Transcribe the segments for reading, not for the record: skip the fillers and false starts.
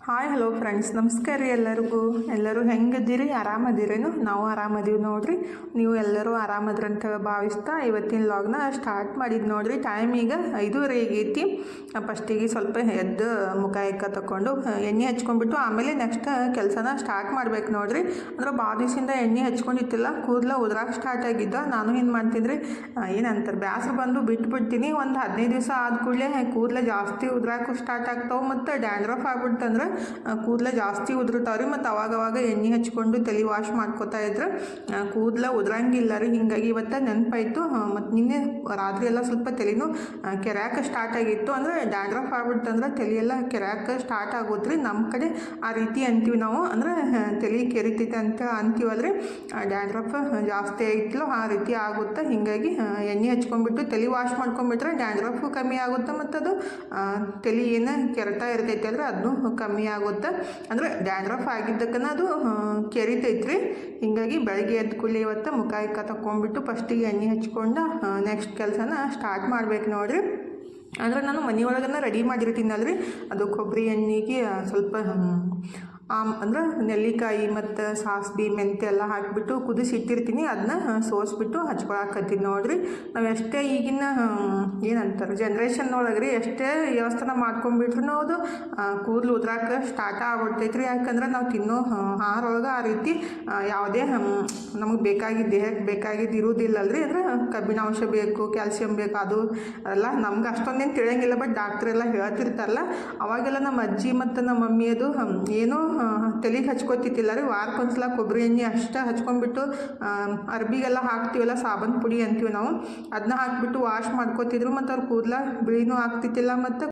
Hi hello friends, ನಮಸ್ಕಾರ ರೀ ಎಲ್ಲರೂ ಹೆಂಗದಿರಿ? ಆರಾಮದಿರೇನು? ನಾವು ಆರಾಮದೀವಿ ನೋಡ್ರಿ. ನೀವು ಎಲ್ಲರೂ ಆರಾಮದ್ರಂತ ಭಾವಿಸ್ತಾ ಇವತ್ತಿನ ಲಾಗ್ನ ಸ್ಟಾರ್ಟ್ ಮಾಡಿದ್ದು ನೋಡ್ರಿ. ಟೈಮ್ ಈಗ 5:30 ಆಗೈತಿ. ಫಸ್ಟಿಗೆ ಸ್ವಲ್ಪ ಎದ್ದು ಮುಖ ತಗೊಂಡು ಎಣ್ಣೆ ಹಚ್ಕೊಂಡ್ಬಿಟ್ಟು ಆಮೇಲೆ ನೆಕ್ಸ್ಟ್ ಕೆಲಸನ ಸ್ಟಾರ್ಟ್ ಮಾಡ್ಬೇಕು ನೋಡ್ರಿ. ಅಂದ್ರೆ ಭಾಳ ದಿವಸದಿಂದ ಎಣ್ಣೆ ಹಚ್ಕೊಂಡಿತ್ತಿಲ್ಲ, ಕೂದಲ ಉದ್ರಾಕ್ ಸ್ಟಾರ್ಟ್ ಆಗಿದ್ದ. ನಾನು ಏನು ಮಾಡ್ತಿದ್ರಿ, ಏನಂತಾರೆ ಬ್ಯಾಸರು ಬಂದು ಬಿಟ್ಬಿಡ್ತೀನಿ. ಒಂದು 15 ದಿವಸ ಆದ ಕೂಡಲೇ ಕೂದಲ ಜಾಸ್ತಿ ಉದ್ರಾಕು ಸ್ಟಾರ್ಟ್ ಆಗ್ತಾವೆ ಮತ್ತು ಡ್ಯಾಂಡ್ರಫ್ ಆಗ್ಬಿಡ್ತಂದ್ರೆ ಕೂದಲ ಜಾಸ್ತಿ ಉದುರ್ತಾವ್ರಿ. ಮತ್ತು ಅವಾಗವಾಗ ಎಣ್ಣೆ ಹಚ್ಕೊಂಡು ತಲೆ ವಾಶ್ ಮಾಡ್ಕೋತಾ ಇದ್ರೆ ಕೂದಲ ಉದ್ರಂಗಿಲ್ಲ ರೀ. ಹೀಗಾಗಿ ಇವತ್ತು ನೆನಪಾಯಿತು. ಮತ್ತು ನಿನ್ನೆ ರಾತ್ರಿ ಎಲ್ಲ ಸ್ವಲ್ಪ ತಲೆನೂ ಕೆರ್ಯಾಕ ಸ್ಟಾರ್ಟ್ ಆಗಿತ್ತು. ಅಂದರೆ ಡ್ಯಾಂಡ್ರಫ್ ಆಗ್ಬಿಡ್ತಂದ್ರೆ ತಲೆಯೆಲ್ಲ ಕೆರ್ಯಾಕ ಸ್ಟಾರ್ಟ್ ಆಗುತ್ತೆ ರೀ. ನಮ್ಮ ಕಡೆ ಆ ರೀತಿ ಅಂತೀವಿ ನಾವು, ಅಂದರೆ ತಲೆ ಕೆರಿತೈತೆ ಅಂತ ಅಂತೀವಲ್ರಿ. ಡ್ಯಾಂಡ್ರಫ್ ಜಾಸ್ತಿ ಐತಿಲ್ಲೋ ಆ ರೀತಿ ಆಗುತ್ತೆ. ಹೀಗಾಗಿ ಎಣ್ಣೆ ಹಚ್ಕೊಂಡ್ಬಿಟ್ಟು ತಲೆ ವಾಶ್ ಮಾಡ್ಕೊಂಡ್ಬಿಟ್ರೆ ಡ್ಯಾಂಡ್ರಫು ಕಮ್ಮಿ ಆಗುತ್ತೆ ಮತ್ತು ಅದು ತಲೆ ಏನು ಕೆರೆತ ಇರ್ತೈತೆ ಅಂದರೆ ಅದನ್ನು ಕಮ್ಮಿ ಆಗುತ್ತೆ. ಅಂದರೆ ಡ್ಯಾಂಡ್ರಫ್ ಆಗಿದ್ದಕ್ಕನ ಅದು ಕೆರಿತೈತ್ರಿ. ಹೀಗಾಗಿ ಬೆಳಗ್ಗೆ ಎದ್ದು ಕೂಡಲೇ ಇವತ್ತು ಮುಖ ತಗೊಂಡ್ಬಿಟ್ಟು ಫಸ್ಟಿಗೆ ಎಣ್ಣೆ ಹಚ್ಕೊಂಡು ನೆಕ್ಸ್ಟ್ ಕೆಲಸನ ಸ್ಟಾರ್ಟ್ ಮಾಡ್ಬೇಕು ನೋಡಿರಿ. ಅಂದರೆ ನಾನು ಮನೆಯೊಳಗನ್ನ ರೆಡಿ ಮಾಡಿರ್ತೀನಲ್ರಿ, ಅದು ಕೊಬ್ಬರಿ ಎಣ್ಣೆಗೆ ಸ್ವಲ್ಪ ಅಂದ್ರೆ ನೆಲ್ಲಿಕಾಯಿ ಮತ್ತು ಸಾಸಿವೆ ಮೆಂತ್ಯ ಎಲ್ಲ ಹಾಕಿಬಿಟ್ಟು ಕುದಿಸಿಟ್ಟಿರ್ತೀನಿ. ಅದನ್ನ ಸೋಸ್ಬಿಟ್ಟು ಹಚ್ಕೊಳಕತ್ತೀನಿ ನೋಡ್ರಿ. ನಾವು ಎಷ್ಟೇ ಈಗಿನ ಏನಂತಾರೆ ಜನ್ರೇಷನ್ ಒಳಗೆ ರೀ, ಎಷ್ಟೇ ವ್ಯವಸ್ಥೆ ಮಾಡ್ಕೊಂಡ್ಬಿಟ್ರು ಅದು ಕೂದಲು ಉದ್ರಾಕ ಸ್ಟಾರ್ಟ್ ಆಗ್ಬಿಡ್ತೈತೆ ರೀ. ಯಾಕಂದ್ರೆ ನಾವು ತಿನ್ನೋ ಆಹಾರೊಳಗೆ ಆ ರೀತಿ ಯಾವುದೇ ನಮಗೆ ಬೇಕಾಗಿದ್ದು ದೇಹಕ್ಕೆ ಬೇಕಾಗಿದ್ದು ಇರೋದಿಲ್ಲಲ್ರಿ. ಅಂದರೆ ಕಬ್ಬಿಣಾಂಶ ಬೇಕು, ಕ್ಯಾಲ್ಸಿಯಂ ಬೇಕು, ಅದು ಎಲ್ಲ ನಮ್ಗೆ ಅಷ್ಟೊಂದೇನು ತಿಳಿಯಂಗಿಲ್ಲ. ಬಟ್ ಡಾಕ್ಟ್ರ್ ಎಲ್ಲ ಹೇಳ್ತಿರ್ತಾರಲ್ಲ, ಅವಾಗೆಲ್ಲ ನಮ್ಮ ಅಜ್ಜಿ ಮತ್ತು ನಮ್ಮ ಮಮ್ಮಿ ಅದು ಏನೋ ತಲೆಗೆ ಹಚ್ಕೊತಿತ್ತಿಲ್ಲ ರೀ. ವಾರಕ್ಕೊಂದ್ಸಲ ಕೊಬ್ಬರಿ ಎಣ್ಣೆ ಅಷ್ಟೇ ಹಚ್ಕೊಂಡ್ಬಿಟ್ಟು ಅರ್ಬಿಗೆಲ್ಲ ಹಾಕ್ತೀವಲ್ಲ, ಸಾಬನ್ ಪುಡಿ ಅಂತೀವಿ ನಾವು, ಅದನ್ನ ಹಾಕಿಬಿಟ್ಟು ವಾಶ್ ಮಾಡ್ಕೋತಿದ್ರು. ಮತ್ತು ಅವ್ರ ಕೂದಲ ಬಿಳಿನೂ ಆಗ್ತಿತ್ತಿಲ್ಲ ಮತ್ತು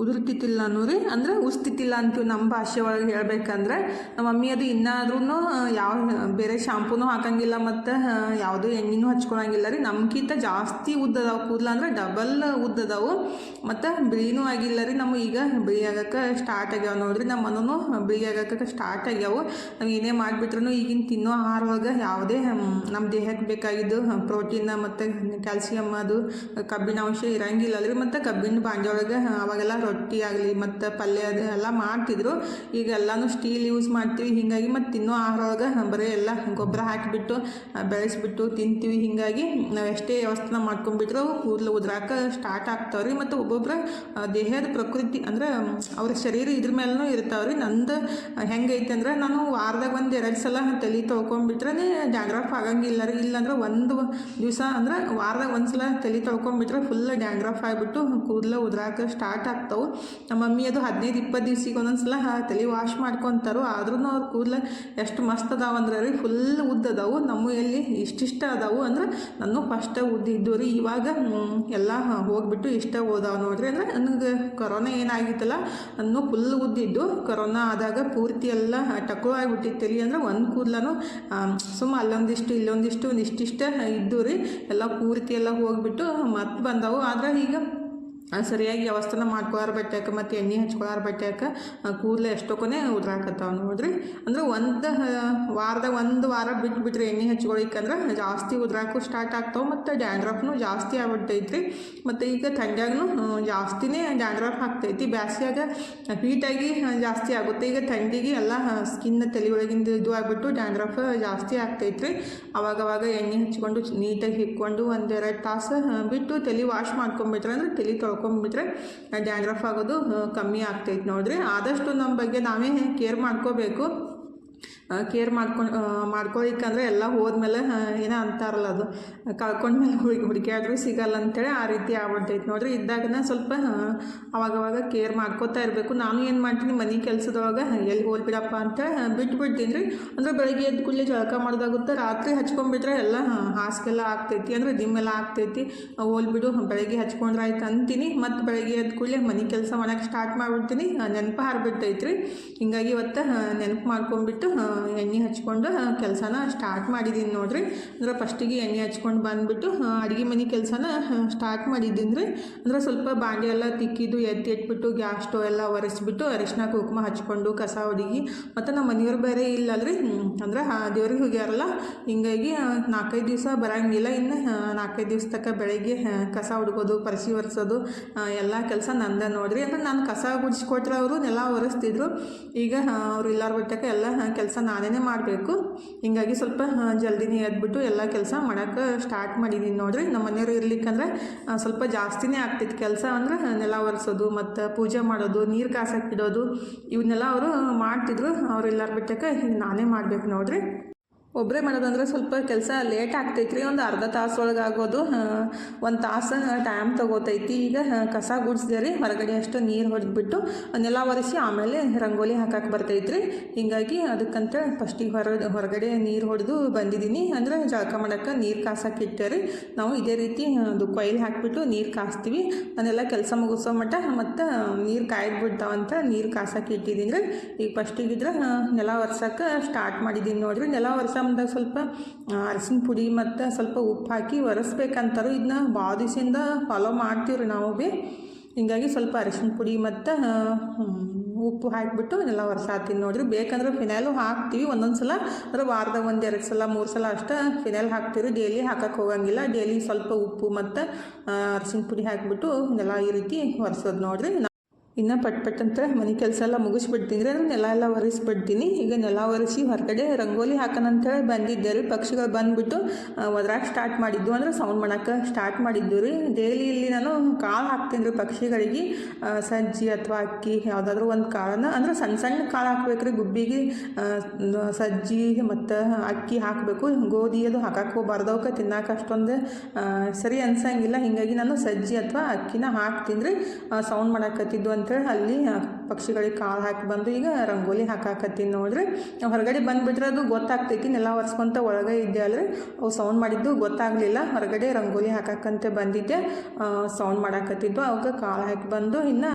ಉದುರ್ತಿತ್ತಿಲ್ಲ ರೀ. ಅಂದರೆ ಉಸ್ತಿತ್ತಿಲ್ಲ ಅಂತೀವಿ ನಮ್ಮ ಭಾಷೆ ಒಳಗೆ ಹೇಳ್ಬೇಕಂದ್ರೆ. ನಮ್ಮ ಮಮ್ಮಿ ಅದು ಇನ್ನಾದ್ರೂ ಯಾವ ಬೇರೆ ಶಾಂಪೂನೂ ಹಾಕಂಗಿಲ್ಲ ಮತ್ತು ಯಾವುದೂ ಎಣ್ಣೆನೂ ಹಚ್ಕೊಳಂಗಿಲ್ಲ ರೀ. ನಮ್ಗಿಂತ ಜಾಸ್ತಿ ಉದ್ದದಾವು ಕೂದಲ, ಅಂದರೆ ಡಬಲ್ ಉದ್ದದಾವು ಮತ್ತು ಬಿಳಿನೂ ಆಗಿಲ್ಲ ರೀ. ನಮ್ಮ ಈಗ ಬಿಳಿ ಆಗಕ್ಕೆ ಸ್ಟಾರ್ಟ್ ಆಗ್ಯಾವ ನೋಡ್ರಿ. ನಮ್ಮ ಮನೂ ಬಿಳಿ ಆಗಕ್ಕೆ ಸ್ಟಾರ್ಟ್ ಆಗ್ಯಾವು. ನಾವು ಏನೇ ಮಾಡಿಬಿಟ್ರೂ ಈಗಿನ ತಿನ್ನೋ ಆಹಾರ ಒಳಗೆ ಯಾವುದೇ ನಮ್ಮ ದೇಹಕ್ಕೆ ಬೇಕಾಗಿದ್ದು ಪ್ರೋಟೀನ್ ಮತ್ತು ಕ್ಯಾಲ್ಸಿಯಮ್ ಅದು ಕಬ್ಬಿಣಾಂಶ ಇರಂಗಿಲ್ಲ ರೀ. ಮತ್ತು ಕಬ್ಬಿಣ ಬಾಂಡೆ ಒಳಗೆ ಅವಾಗೆಲ್ಲ ರೊಟ್ಟಿ ಆಗಲಿ ಮತ್ತು ಪಲ್ಯ ಅದು ಎಲ್ಲ ಮಾಡ್ತಿದ್ರು. ಈಗ ಎಲ್ಲನೂ ಸ್ಟೀಲ್ ಯೂಸ್ ಮಾಡ್ತೀವಿ. ಹೀಗಾಗಿ ಮತ್ತು ತಿನ್ನೋ ಆಹಾರ ಒಳಗೆ ಬರೀ ಎಲ್ಲ ಗೊಬ್ಬರ ಹಾಕಿಬಿಟ್ಟು ಬೆಳೆಸ್ಬಿಟ್ಟು ತಿಂತೀವಿ. ಹೀಗಾಗಿ ನಾವು ಎಷ್ಟೇ ವ್ಯವಸ್ಥೆ ಮಾಡ್ಕೊಂಡ್ಬಿಟ್ರು ಕೂದಲು ಉದ್ರಾಕ ಸ್ಟಾರ್ಟ್ ಆಗ್ತಾವ್ರಿ. ಮತ್ತು ಒಬ್ಬೊಬ್ಬರ ದೇಹದ ಪ್ರಕೃತಿ ಅಂದರೆ ಅವ್ರ ಶರೀರ ಇದ್ರ ಮೇಲೂ ಇರ್ತಾವ್ರಿ. ನಂದು ಹೆಂಗೈತೆ ಅಂದ್ರೆ, ನಾನು ವಾರದಾಗ 1-2 ಸಲ ತಲೆ ತೊಳ್ಕೊಂಡ್ಬಿಟ್ರೆ ಡ್ಯಾಂಡ್ರಫ್ ಆಗಂಗಿಲ್ಲ ರೀ. ಇಲ್ಲಾಂದ್ರೆ ಒಂದು ದಿವಸ ಅಂದ್ರೆ ವಾರದಾಗ 1 ಸಲ ತಲೆ ತೊಳ್ಕೊಂಡ್ಬಿಟ್ರೆ ಫುಲ್ ಡ್ಯಾಂಡ್ರಫ್ ಆಗಿಬಿಟ್ಟು ಕೂದಲು ಉದ್ರಾಕ ಸ್ಟಾರ್ಟ್ ಆಗ್ತಾವೆ. ನಮ್ಮ ಮಮ್ಮಿ ಅದು 15-20 ದಿವ್ಸಿಗೆ ಒಂದೊಂದ್ಸಲ ತಲೆ ವಾಶ್ ಮಾಡ್ಕೊತಾರೋ. ಆದ್ರೂ ಅವ್ರ ಕೂದಲ ಎಷ್ಟು ಮಸ್ತ್ ಅದಾವ ಅಂದ್ರೆ ರೀ, ಫುಲ್ ಉದ್ದದಾವು. ನಮ್ಮ ಎಲ್ಲಿ ಇಷ್ಟಿಷ್ಟ ಅದಾವು. ಅಂದ್ರೆ ನಾನು ಫಸ್ಟ್ ಉದ್ದಿದ್ದು ರೀ. ಇವಾಗ ಎಲ್ಲ ಹೋಗ್ಬಿಟ್ಟು ಇಷ್ಟ ಓದಾವ ನೋಡ್ರಿ. ಅಂದರೆ ನನಗೆ ಕೊರೋನಾ ಏನಾಗಿತ್ತಲ್ಲ, ನಾನು ಫುಲ್ ಉದ್ದಿದ್ದು. ಕೊರೋನಾ ಆದಾಗ ಪೂರ್ತಿ ಎಲ್ಲ ಟಕು ಆಗಿಬಿಟ್ಟಿತ್ತು ತಲೆ. ಅಂದರೆ ಒಂದು ಕೂದಲೂ ಸುಮ್ಮ ಅಲ್ಲೊಂದಿಷ್ಟು ಇಲ್ಲೊಂದಿಷ್ಟು ಇಷ್ಟಿಷ್ಟ ಇದ್ದು ರೀ. ಎಲ್ಲ ಪೂರ್ತಿ ಎಲ್ಲ ಹೋಗ್ಬಿಟ್ಟು ಮತ್ತೆ ಬಂದವು. ಆದ್ರೆ ಈಗ ಸರಿಯಾಗಿ ವ್ಯವಸ್ಥೆ ಮಾಡ್ಕೊಳಾರ ಬಟ್ಟ್ಯಾಕ ಮತ್ತು ಎಣ್ಣೆ ಹಚ್ಕೊಳಾರ ಬಟ್ಟ್ಯಾಕ ಕೂದಲು ಎಷ್ಟೊಕ್ಕೇ ಉದ್ರಾಕತ್ತಾವ ನೋಡ್ರಿ. ಅಂದರೆ ವಾರದಾಗ 1 ವಾರ ಬಿಟ್ಬಿಟ್ರೆ ಎಣ್ಣೆ ಹಚ್ಕೊಳಿಕಂದ್ರೆ ಜಾಸ್ತಿ ಉದ್ರಾಕು ಸ್ಟಾರ್ಟ್ ಆಗ್ತಾವೆ ಮತ್ತು ಡ್ಯಾಂಡ್ರಫ್ನು ಜಾಸ್ತಿ ಆಗ್ಬಿಟ್ಟೈತ್ರಿ. ಮತ್ತು ಈಗ ಥಂಡ್ಯಾಗೂ ಜಾಸ್ತಿನೇ ಡ್ಯಾಂಡ್ರಫ್ ಆಗ್ತೈತಿ. ಬ್ಯಾಸಿಯಾಗ ಹೀಟಾಗಿ ಜಾಸ್ತಿ ಆಗುತ್ತೆ. ಈಗ ಥಂಡಿಗೆ ಎಲ್ಲ ಸ್ಕಿನ್ ತಲೆ ಒಳಗಿಂದ ಇದು ಆಗಿಬಿಟ್ಟು ಡ್ಯಾಂಡ್ರಫ್ ಜಾಸ್ತಿ ಆಗ್ತೈತ್ರಿ. ಅವಾಗವಾಗ ಎಣ್ಣೆ ಹಚ್ಕೊಂಡು ನೀಟಾಗಿ ಹಿಕ್ಕೊಂಡು 1-2 ತಾಸು ಬಿಟ್ಟು ತಲೆ ವಾಶ್ ಮಾಡ್ಕೊಂಡ್ಬಿಟ್ರೆ, ಅಂದರೆ ತಲೆ ತೊಳ್ಕೊಂಡ್ಬಿಟ್ರೆ ಡ್ಯಾಂಡ್ರಫ್ ಆಗೋದು ಕಮ್ಮಿ ಆಗ್ತೈತೆ ನೋಡ್ರಿ. ಆದಷ್ಟು ನಮ್ಮ ಬಗ್ಗೆ ನಾವೇ ಕೇರ್ ಮಾಡ್ಕೋಬೇಕು. ಕೇರ್ ಮಾಡ್ಕೊಳಿಕ್ಕಂದ್ರೆ ಎಲ್ಲ ಹೋದ್ಮೇಲೆ ಏನೋ ಅಂತಾರಲ್ಲ, ಅದು ಕಳ್ಕೊಂಡ್ಮೇಲೆ ಹುಡುಕ್ಯಾಡ್ರೂ ಸಿಗಲ್ಲ ಅಂತೇಳಿ ಆ ರೀತಿ ಆಗ್ಬಿಡ್ತೈತೆ ನೋಡ್ರಿ. ಇದ್ದಾಗನ ಸ್ವಲ್ಪ ಅವಾಗವಾಗ ಕೇರ್ ಮಾಡ್ಕೋತಾ ಇರಬೇಕು. ನಾನು ಏನು ಮಾಡ್ತೀನಿ, ಮನೆ ಕೆಲಸದೊಳಗೆ ಎಲ್ಲಿ ಹೋಲ್ಬಿಡಪ್ಪ ಅಂತೇಳಿ ಬಿಟ್ಬಿಡ್ತೀನಿ ರೀ. ಅಂದರೆ ಬೆಳಗ್ಗೆ ಎದ್ದು ಕೂಡಲೇ ಜಳಕ ಮಾಡೋದಾಗುತ್ತೆ. ರಾತ್ರಿ ಹಚ್ಕೊಂಡ್ಬಿಟ್ರೆ ಎಲ್ಲ ಹಾಸಿಗೆಲ್ಲ ಆಗ್ತೈತಿ, ಅಂದರೆ ದಿಮ್ಮೆಲ್ಲ ಆಗ್ತೈತಿ. ಹೋಲ್ಬಿಡು ಬೆಳಗ್ಗೆ ಹಚ್ಕೊಂಡ್ರೆ ಆಯ್ತು ಅಂತೀನಿ. ಮತ್ತು ಬೆಳಗ್ಗೆ ಎದ್ದು ಕೂಡಲೇ ಮನೆ ಕೆಲಸ ಮಾಡೋಕ್ಕೆ ಸ್ಟಾರ್ಟ್ ಮಾಡಿಬಿಡ್ತೀನಿ. ನೆನಪು ಹಾರ್ಬಿಡ್ತೈತ್ರಿ. ಹೀಗಾಗಿ ಇವತ್ತು ನೆನಪು ಮಾಡ್ಕೊಂಡ್ಬಿಟ್ಟು ಎಣ್ಣೆ ಹಚ್ಕೊಂಡು ಕೆಲಸನ ಸ್ಟಾರ್ಟ್ ಮಾಡಿದ್ದೀನಿ ನೋಡಿರಿ. ಅಂದ್ರೆ ಫಸ್ಟಿಗೆ ಎಣ್ಣೆ ಹಚ್ಕೊಂಡು ಬಂದುಬಿಟ್ಟು ಅಡುಗೆ ಮನೆ ಕೆಲಸನ ಸ್ಟಾರ್ಟ್ ಮಾಡಿದ್ದೀನಿ ರೀ. ಅಂದ್ರೆ ಸ್ವಲ್ಪ ಬಾಂಡೆ ಎಲ್ಲ ತಿಕ್ಕಿದ್ದು ಎತ್ತಿಟ್ಬಿಟ್ಟು ಗ್ಯಾಸ್ ಸ್ಟವ್ ಎಲ್ಲ ಒರೆಸ್ಬಿಟ್ಟು ಅರಿಶಿನ ಕುಂಕುಮ ಹಚ್ಕೊಂಡು ಕಸ ಹೊಡಿಗಿ ಮತ್ತು ನಮ್ಮ ಮನೆಯವ್ರು ಬೇರೆ ಇಲ್ಲಲ್ರಿ, ಅಂದ್ರೆ ದೇವ್ರಿಗೆ ಹೋಗ್ಯಾರಲ್ಲ, ಹಿಂಗಾಗಿ 4-5 ದಿವಸ ಬರೋಂಗಿಲ್ಲ. ಇನ್ನು 4-5 ದಿವಸ ತನಕ ಬೆಳಗ್ಗೆ ಕಸ ಹುಡ್ಕೋದು ಪರಿಸಿ ಒರೆಸೋದು ಎಲ್ಲ ಕೆಲಸ ನಂದ ನೋಡಿರಿ. ಅಂದ್ರೆ ನಾನು ಕಸ ಗುಡಿಸ್ಕೊಟ್ರೆ ಅವರು ನೆಲ ಒರೆಸ್ತಿದ್ರು. ಈಗ ಅವ್ರು ಇಲ್ಲಾರ ಬಿಟ್ಟಕ್ಕೆ ಎಲ್ಲ ಕೆಲಸ ನಾನೇ ಮಾಡಬೇಕು. ಹಿಂಗಾಗಿ ಸ್ವಲ್ಪ ಜಲ್ದಿನೇ ಎದ್ಬಿಟ್ಟು ಎಲ್ಲ ಕೆಲಸ ಮಾಡೋಕ್ಕೆ ಸ್ಟಾರ್ಟ್ ಮಾಡಿದ್ದೀನಿ ನೋಡಿರಿ. ನಮ್ಮ ಮನೆಯವರು ಇರ್ಲಿಕ್ಕಂದ್ರೆ ಸ್ವಲ್ಪ ಜಾಸ್ತಿನೇ ಆಗ್ತಿತ್ತು ಕೆಲಸ. ಅಂದ್ರೆ ನೆಲ ಒರೆಸೋದು ಮತ್ತು ಪೂಜೆ ಮಾಡೋದು, ನೀರು ಕಾಸಕ್ಕೆ ಇಡೋದು ಇವನ್ನೆಲ್ಲ ಅವರು ಮಾಡ್ತಿದ್ರು. ಅವ್ರು ಇಲ್ಲಾರ ಬಿಟ್ಟಕ್ಕೆ ಈಗ ನಾನೇ ಮಾಡಬೇಕು ನೋಡಿರಿ. ಒಬ್ಬರೇ ಮಾಡೋದಂದ್ರೆ ಸ್ವಲ್ಪ ಕೆಲಸ ಲೇಟ್ ಆಗ್ತೈತ್ರಿ. ಒಂದು ಅರ್ಧ ತಾಸು ಒಳಗೆ ಆಗೋದು, 1 ತಾಸು ಟೈಮ್ ತೊಗೋತೈತಿ. ಈಗ ಕಸ ಗುಡಿಸ್ದೆ ರೀ, ಹೊರಗಡೆ ಅಷ್ಟು ನೀರು ಹೊಡೆದ್ಬಿಟ್ಟು ನೆಲ ಒರೆಸಿ ಆಮೇಲೆ ರಂಗೋಲಿ ಹಾಕಕ್ಕೆ ಬರ್ತೈತ್ರಿ. ಹಿಂಗಾಗಿ ಅದಕ್ಕಂತ ಫಸ್ಟಿಗೆ ಹೊರಗಡೆ ನೀರು ಹೊಡೆದು ಬಂದಿದ್ದೀನಿ. ಅಂದರೆ ಜಳಕ ಮಾಡೋಕ್ಕೆ ನೀರು ಕಾಸಕ್ಕೆ ಇಟ್ಟೆ ರೀ. ನಾವು ಇದೇ ರೀತಿ ಅದು ಕೊಯ್ಲು ಹಾಕಿಬಿಟ್ಟು ನೀರು ಕಾಸ್ತೀವಿ. ನಾನೆಲ್ಲ ಕೆಲಸ ಮುಗಿಸೋ ಮಟ್ಟ ಮತ್ತು ನೀರು ಕಾಯ್ದುಬಿಡ್ತಾವಂತ ನೀರು ಕಾಸಕ್ಕೆ ಇಟ್ಟಿದ್ದೀನಿ ರೀ. ಈಗ ಫಸ್ಟಿಗಿದ್ರೆ ನೆಲ ಒರೆಸೋಕ್ಕೆ ಸ್ಟಾರ್ಟ್ ಮಾಡಿದ್ದೀನಿ ನೋಡಿರಿ. ನೆಲ ಒರೆಸಂದಾಗ ಸ್ವಲ್ಪ ಅರಿಶಿನ ಪುಡಿ ಮತ್ತು ಸ್ವಲ್ಪ ಉಪ್ಪು ಹಾಕಿ ಒರೆಸ್ಬೇಕಂತಾರು. ಇದನ್ನ ಭಾಳ ದಿವಸದಿಂದ ಫಾಲೋ ಮಾಡ್ತೀವಿ ರೀ ನಾವು ಭೀ. ಹಿಂಗಾಗಿ ಸ್ವಲ್ಪ ಅರಿಶಿನ ಪುಡಿ ಮತ್ತು ಉಪ್ಪು ಹಾಕಿಬಿಟ್ಟು ನೆಲ ಒರೆಸಾತೀನಿ ನೋಡಿರಿ. ಬೇಕಂದ್ರೆ ಫಿನೈಲು ಹಾಕ್ತೀವಿ ಒಂದೊಂದು ಸಲ. ಅಂದ್ರೆ ವಾರದಾಗ 1-2 ಸಲ 3 ಸಲ ಅಷ್ಟೇ ಫಿನೈಲ್ ಹಾಕ್ತೀವಿ. ಡೈಲಿ ಹಾಕಕ್ಕೆ ಹೋಗಂಗಿಲ್ಲ. ಡೈಲಿ ಸ್ವಲ್ಪ ಉಪ್ಪು ಮತ್ತು ಅರಿಶಿನ ಪುಡಿ ಹಾಕಿಬಿಟ್ಟು ನೆಲ ಈ ರೀತಿ ಒರೆಸೋದು ನೋಡಿರಿ. ಇನ್ನು ಪಟ್ ಅಂತ ಮನೆ ಕೆಲಸ ಎಲ್ಲ ಮುಗಿಸ್ಬಿಡ್ತೀನಿ ರೀ. ಅಂದ್ರೆ ನೆಲ ಎಲ್ಲ ಒರೆಸ್ಬಿಡ್ತೀನಿ. ಈಗ ನೆಲ ಒರೆಸಿ ಹೊರಗಡೆ ರಂಗೋಲಿ ಹಾಕೋಣಂತೇಳಿ ಬಂದಿದ್ದೆ ರೀ. ಪಕ್ಷಿಗಳು ಬಂದುಬಿಟ್ಟು ಒದ್ರಾಕೆ ಸ್ಟಾರ್ಟ್ ಮಾಡಿದ್ದು, ಅಂದ್ರೆ ಸೌಂಡ್ ಮಾಡೋಕ್ಕೆ ಸ್ಟಾರ್ಟ್ ಮಾಡಿದ್ದು ರೀ. ಡೈಲಿ ಇಲ್ಲಿ ನಾನು ಕಾಳು ಹಾಕ್ತೀನಿ ರೀ ಪಕ್ಷಿಗಳಿಗೆ. ಸಜ್ಜಿ ಅಥವಾ ಅಕ್ಕಿ ಯಾವುದಾದ್ರೂ ಒಂದು ಕಾಳನ್ನು, ಅಂದ್ರೆ ಸಣ್ಣ ಸಣ್ಣ ಕಾಳು ಹಾಕ್ಬೇಕು ರೀ. ಗುಬ್ಬಿಗೆ ಸಜ್ಜಿ ಮತ್ತು ಅಕ್ಕಿ ಹಾಕಬೇಕು. ಗೋಧಿ ಅದು ಹಾಕಕ್ಕೆ ಹೋಗ್ಬಾರ್ದು, ಅವಕ್ಕೆ ತಿನ್ನಕ್ಕೆ ಅಷ್ಟೊಂದು ಸರಿ ಅನ್ಸಂಗಿಲ್ಲ. ಹಿಂಗಾಗಿ ನಾನು ಸಜ್ಜಿ ಅಥವಾ ಅಕ್ಕಿನ ಹಾಕ್ತೀನಿ ರೀ. ಸೌಂಡ್ ಮಾಡಾಕತ್ತಿದ್ದು ಅಂತ ಅಲ್ಲಿ ಪಕ್ಷಿಗಳಿಗೆ ಕಾಳು ಹಾಕಿ ಬಂದು ಈಗ ರಂಗೋಲಿ ಹಾಕಾಕತ್ತೀನಿ ನೋಡ್ರಿ. ಹೊರಗಡೆ ಬಂದುಬಿಟ್ರೆ ಅದು ಗೊತ್ತಾಗ್ತೈತಿ. ನೆಲ ಒರೆಸ್ಕೊಂತ ಒಳಗೆ ಇದ್ದೆ ಅಲ್ರಿ, ಅವು ಸೌಂಡ್ ಮಾಡಿದ್ದು ಗೊತ್ತಾಗಲಿಲ್ಲ. ಹೊರಗಡೆ ರಂಗೋಲಿ ಹಾಕಾಕಂತ ಬಂದಿದ್ದೆ, ಸೌಂಡ್ ಮಾಡಾಕತ್ತಿದ್ದು. ಅವಾಗ ಕಾಳು ಹಾಕಿ ಬಂದು ಇನ್ನು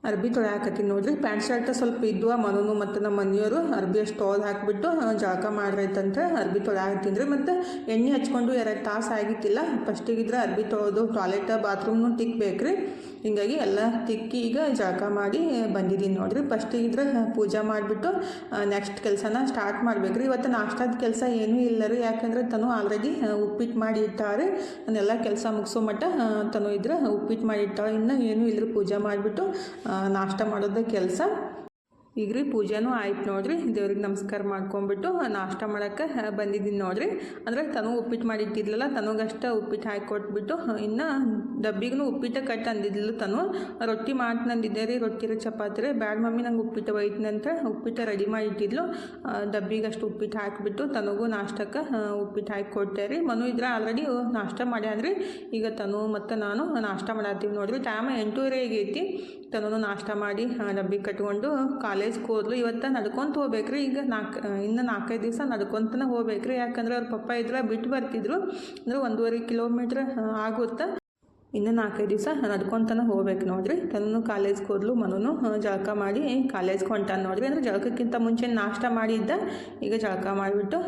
ಅರ್ಬಿ ತೊಳೆಯಾಕತ್ತೀನಿ ನೋಡ್ರಿ. ಪ್ಯಾಂಟ್ ಶರ್ಟ್ ಸ್ವಲ್ಪ ಇದ್ವು. ಮನೂ ಮತ್ತು ನಮ್ಮ ಮನೆಯವರು ಅರ್ಬಿ ಅಷ್ಟು ತೊಳೆದು ಹಾಕಿಬಿಟ್ಟು ಜಳಕ ಮಾಡ್ರೈತಂತ ಅರ್ಬಿ ತೊಳೆಯಾಕತ್ತೀನಿ ರೀ. ಮತ್ತು ಎಣ್ಣೆ ಹಚ್ಕೊಂಡು 2 ತಾಸು ಆಗಿತ್ತಿಲ್ಲ. ಫಸ್ಟಿಗಿದ್ರೆ ಅರ್ಬಿ ತೊಳೆದು ಟಾಯ್ಲೆಟ್ ಬಾತ್ರೂಮ್ನು ತಿಕ್ಬೇಕು ರೀ. ಹಿಂಗಾಗಿ ಎಲ್ಲ ತಿಕ್ಕಿ ಈಗ ಜಳಕ ಮಾಡಿ ಬಂದಿದ್ದೀನಿ ನೋಡಿರಿ. ಫಸ್ಟಿಗಿದ್ರೆ ಪೂಜೆ ಮಾಡಿಬಿಟ್ಟು ನೆಕ್ಸ್ಟ್ ಕೆಲಸನ ಸ್ಟಾರ್ಟ್ ಮಾಡ್ಬೇಕು ರೀ. ಇವತ್ತು ನಾಷ್ಟಾದ ಕೆಲಸ ಏನೂ ಇಲ್ಲ ರೀ. ಯಾಕಂದರೆ ತನು ಆಲ್ರೆಡಿ ಉಪ್ಪಿಟ್ಟು ಮಾಡಿ ಇಟ್ಟಾರೆ. ನಾನೆಲ್ಲ ಕೆಲಸ ಮುಗಿಸೋ ಮಟ್ಟ ತನು ಇದ್ರೆ ಉಪ್ಪಿಟ್ಟು ಮಾಡಿ ಇಟ್ಟಾಳೆ. ಇನ್ನೂ ಏನೂ ಇಲ್ಲರಿ, ಪೂಜೆ ಮಾಡಿಬಿಟ್ಟು ನಾಷ್ಟ ಮಾಡೋದು ಕೆಲಸ. ಈಗ ರೀ ಪೂಜೆನೂ ಆಯ್ತು ನೋಡಿರಿ. ದೇವ್ರಿಗೆ ನಮಸ್ಕಾರ ಮಾಡ್ಕೊಂಬಿಟ್ಟು ನಾಷ್ಟ ಮಾಡೋಕ್ಕೆ ಬಂದಿದ್ದೀನಿ ನೋಡಿರಿ. ಅಂದರೆ ತನು ಉಪ್ಪಿಟ್ಟು ಮಾಡಿಟ್ಟಿದ್ಲಲ್ಲ, ತನಗಷ್ಟೇ ಉಪ್ಪಿಟ್ಟು ಹಾಕಿ ಕೊಟ್ಬಿಟ್ಟು ಇನ್ನು ಡಬ್ಬಿಗೂ ಉಪ್ಪಿಟ್ಟು ಕಟ್ ಅಂದಿದ್ಲು. ತನು ರೊಟ್ಟಿ ಮಾಡ್ತಂದಿದ್ದೆ ರೀ, ರೊಟ್ಟಿ ರೀ ಚಪಾತಿ ರೀ. ಬ್ಯಾಡ ಮಮ್ಮಿ ನಂಗೆ ಉಪ್ಪಿಟ್ಟು ಒಯ್ತನಂತ ಉಪ್ಪಿಟ್ಟು ರೆಡಿ ಮಾಡಿಟ್ಟಿದ್ಲು. ಡಬ್ಬಿಗೆ ಅಷ್ಟು ಉಪ್ಪಿಟ್ಟು ಹಾಕಿಬಿಟ್ಟು ತನಗೂ ನಾಷ್ಟಕ್ಕೆ ಉಪ್ಪಿಟ್ಟು ಹಾಕಿ ಕೊಟ್ಟೆ ರೀ. ಮನು ಇದ್ರೆ ಆಲ್ರೆಡಿ ನಾಷ್ಟ ಮಾಡ್ಯಾನ್ರಿ. ಈಗ ತನು ಮತ್ತು ನಾನು ನಾಷ್ಟ ಮಾಡತ್ತೀವಿ ನೋಡಿರಿ. ಟೈಮ್ 8:30 ಆಗೈತಿ. ತನೂ ನಾಷ್ಟ ಮಾಡಿ ಡಬ್ಬಿಗೆ ಕಟ್ಕೊಂಡು ಕಾಲೇಜ್ಗೆ ಹೋದ್ಲು. ಇವತ್ತು ನಡ್ಕೊತ ಹೋಗ್ಬೇಕ್ರಿ. ಈಗ ಇನ್ನು 4-5 ದಿವಸ ನಡ್ಕೊತನೇ ಹೋಗ್ಬೇಕ್ರಿ. ಯಾಕಂದ್ರೆ ಅವ್ರ ಪಪ್ಪ ಇದ್ರೆ ಬಿಟ್ಟು ಬರ್ತಿದ್ರು. ಅಂದರೆ 1.5 ಕಿಲೋಮೀಟ್ರ್ ಆಗುತ್ತೆ. ಇನ್ನು 4-5 ದಿವಸ ನಡ್ಕೊತಾನೆ ಹೋಗ್ಬೇಕು ನೋಡಿರಿ. ತನ್ನೂ ಕಾಲೇಜ್ಗೆ ಹೋದ್ಲು. ಮನೂ ಜಳಕ ಮಾಡಿ ಕಾಲೇಜ್ಗೆ ಹೊಂಟಾನ ನೋಡಿರಿ. ಅಂದರೆ ಜಳಕಕ್ಕಿಂತ ಮುಂಚೆ ನಾಷ್ಟ ಮಾಡಿದ್ದ. ಈಗ ಜಳಕ ಮಾಡಿಬಿಟ್ಟು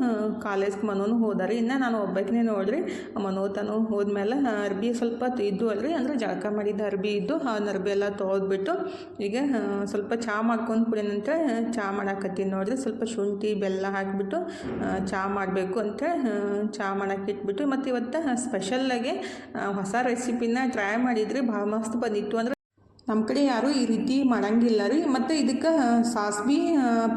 ಕಾಲೇಜ್ಗೆ ಮನೂ ಹೋದಾರಿ. ಇನ್ನು ನಾನು ಒಬ್ಬಾಕಿನೇ ನೋಡಿರಿ. ಮನೂ ತನು ಹೋದ್ಮೇಲೆ ಅರ್ಬಿ ಸ್ವಲ್ಪ ಇದ್ದು ಅಲ್ರಿ, ಅಂದರೆ ಜಳಕ ಮಾಡಿದ್ದ ಅರ್ಬಿ ಇದ್ದು ಆ ಅರ್ಬಿ ಎಲ್ಲ ತೊಳೆದ್ಬಿಟ್ಟು ಈಗ ಸ್ವಲ್ಪ ಚಹಾ ಮಾಡ್ಕೊಂಡು ಕುಡಿಯಂತ ಚಹಾ ಮಾಡಾಕತ್ತೀನಿ ನೋಡಿರಿ. ಸ್ವಲ್ಪ ಶುಂಠಿ ಬೆಲ್ಲ ಹಾಕಿಬಿಟ್ಟು ಚಹಾ ಮಾಡಬೇಕು ಅಂತ ಚಹಾ ಮಾಡಕ್ಕೆ ಇಟ್ಬಿಟ್ಟು, ಮತ್ತು ಇವತ್ತು ಸ್ಪೆಷಲ್ಲಾಗಿ ಹೊಸ ರೆಸಿಪಿನ ಟ್ರೈ ಮಾಡಿದ್ರಿ. ಭಾಳ ಮಸ್ತ್ ಬಂದಿತ್ತು. ಅಂದ್ರೆ ನಮ್ಮ ಕಡೆ ಯಾರೂ ಈ ರೀತಿ ಮಾಡಂಗಿಲ್ಲ ರೀ. ಮತ್ತು ಇದಕ್ಕೆ ಸಾಸ್ವೆ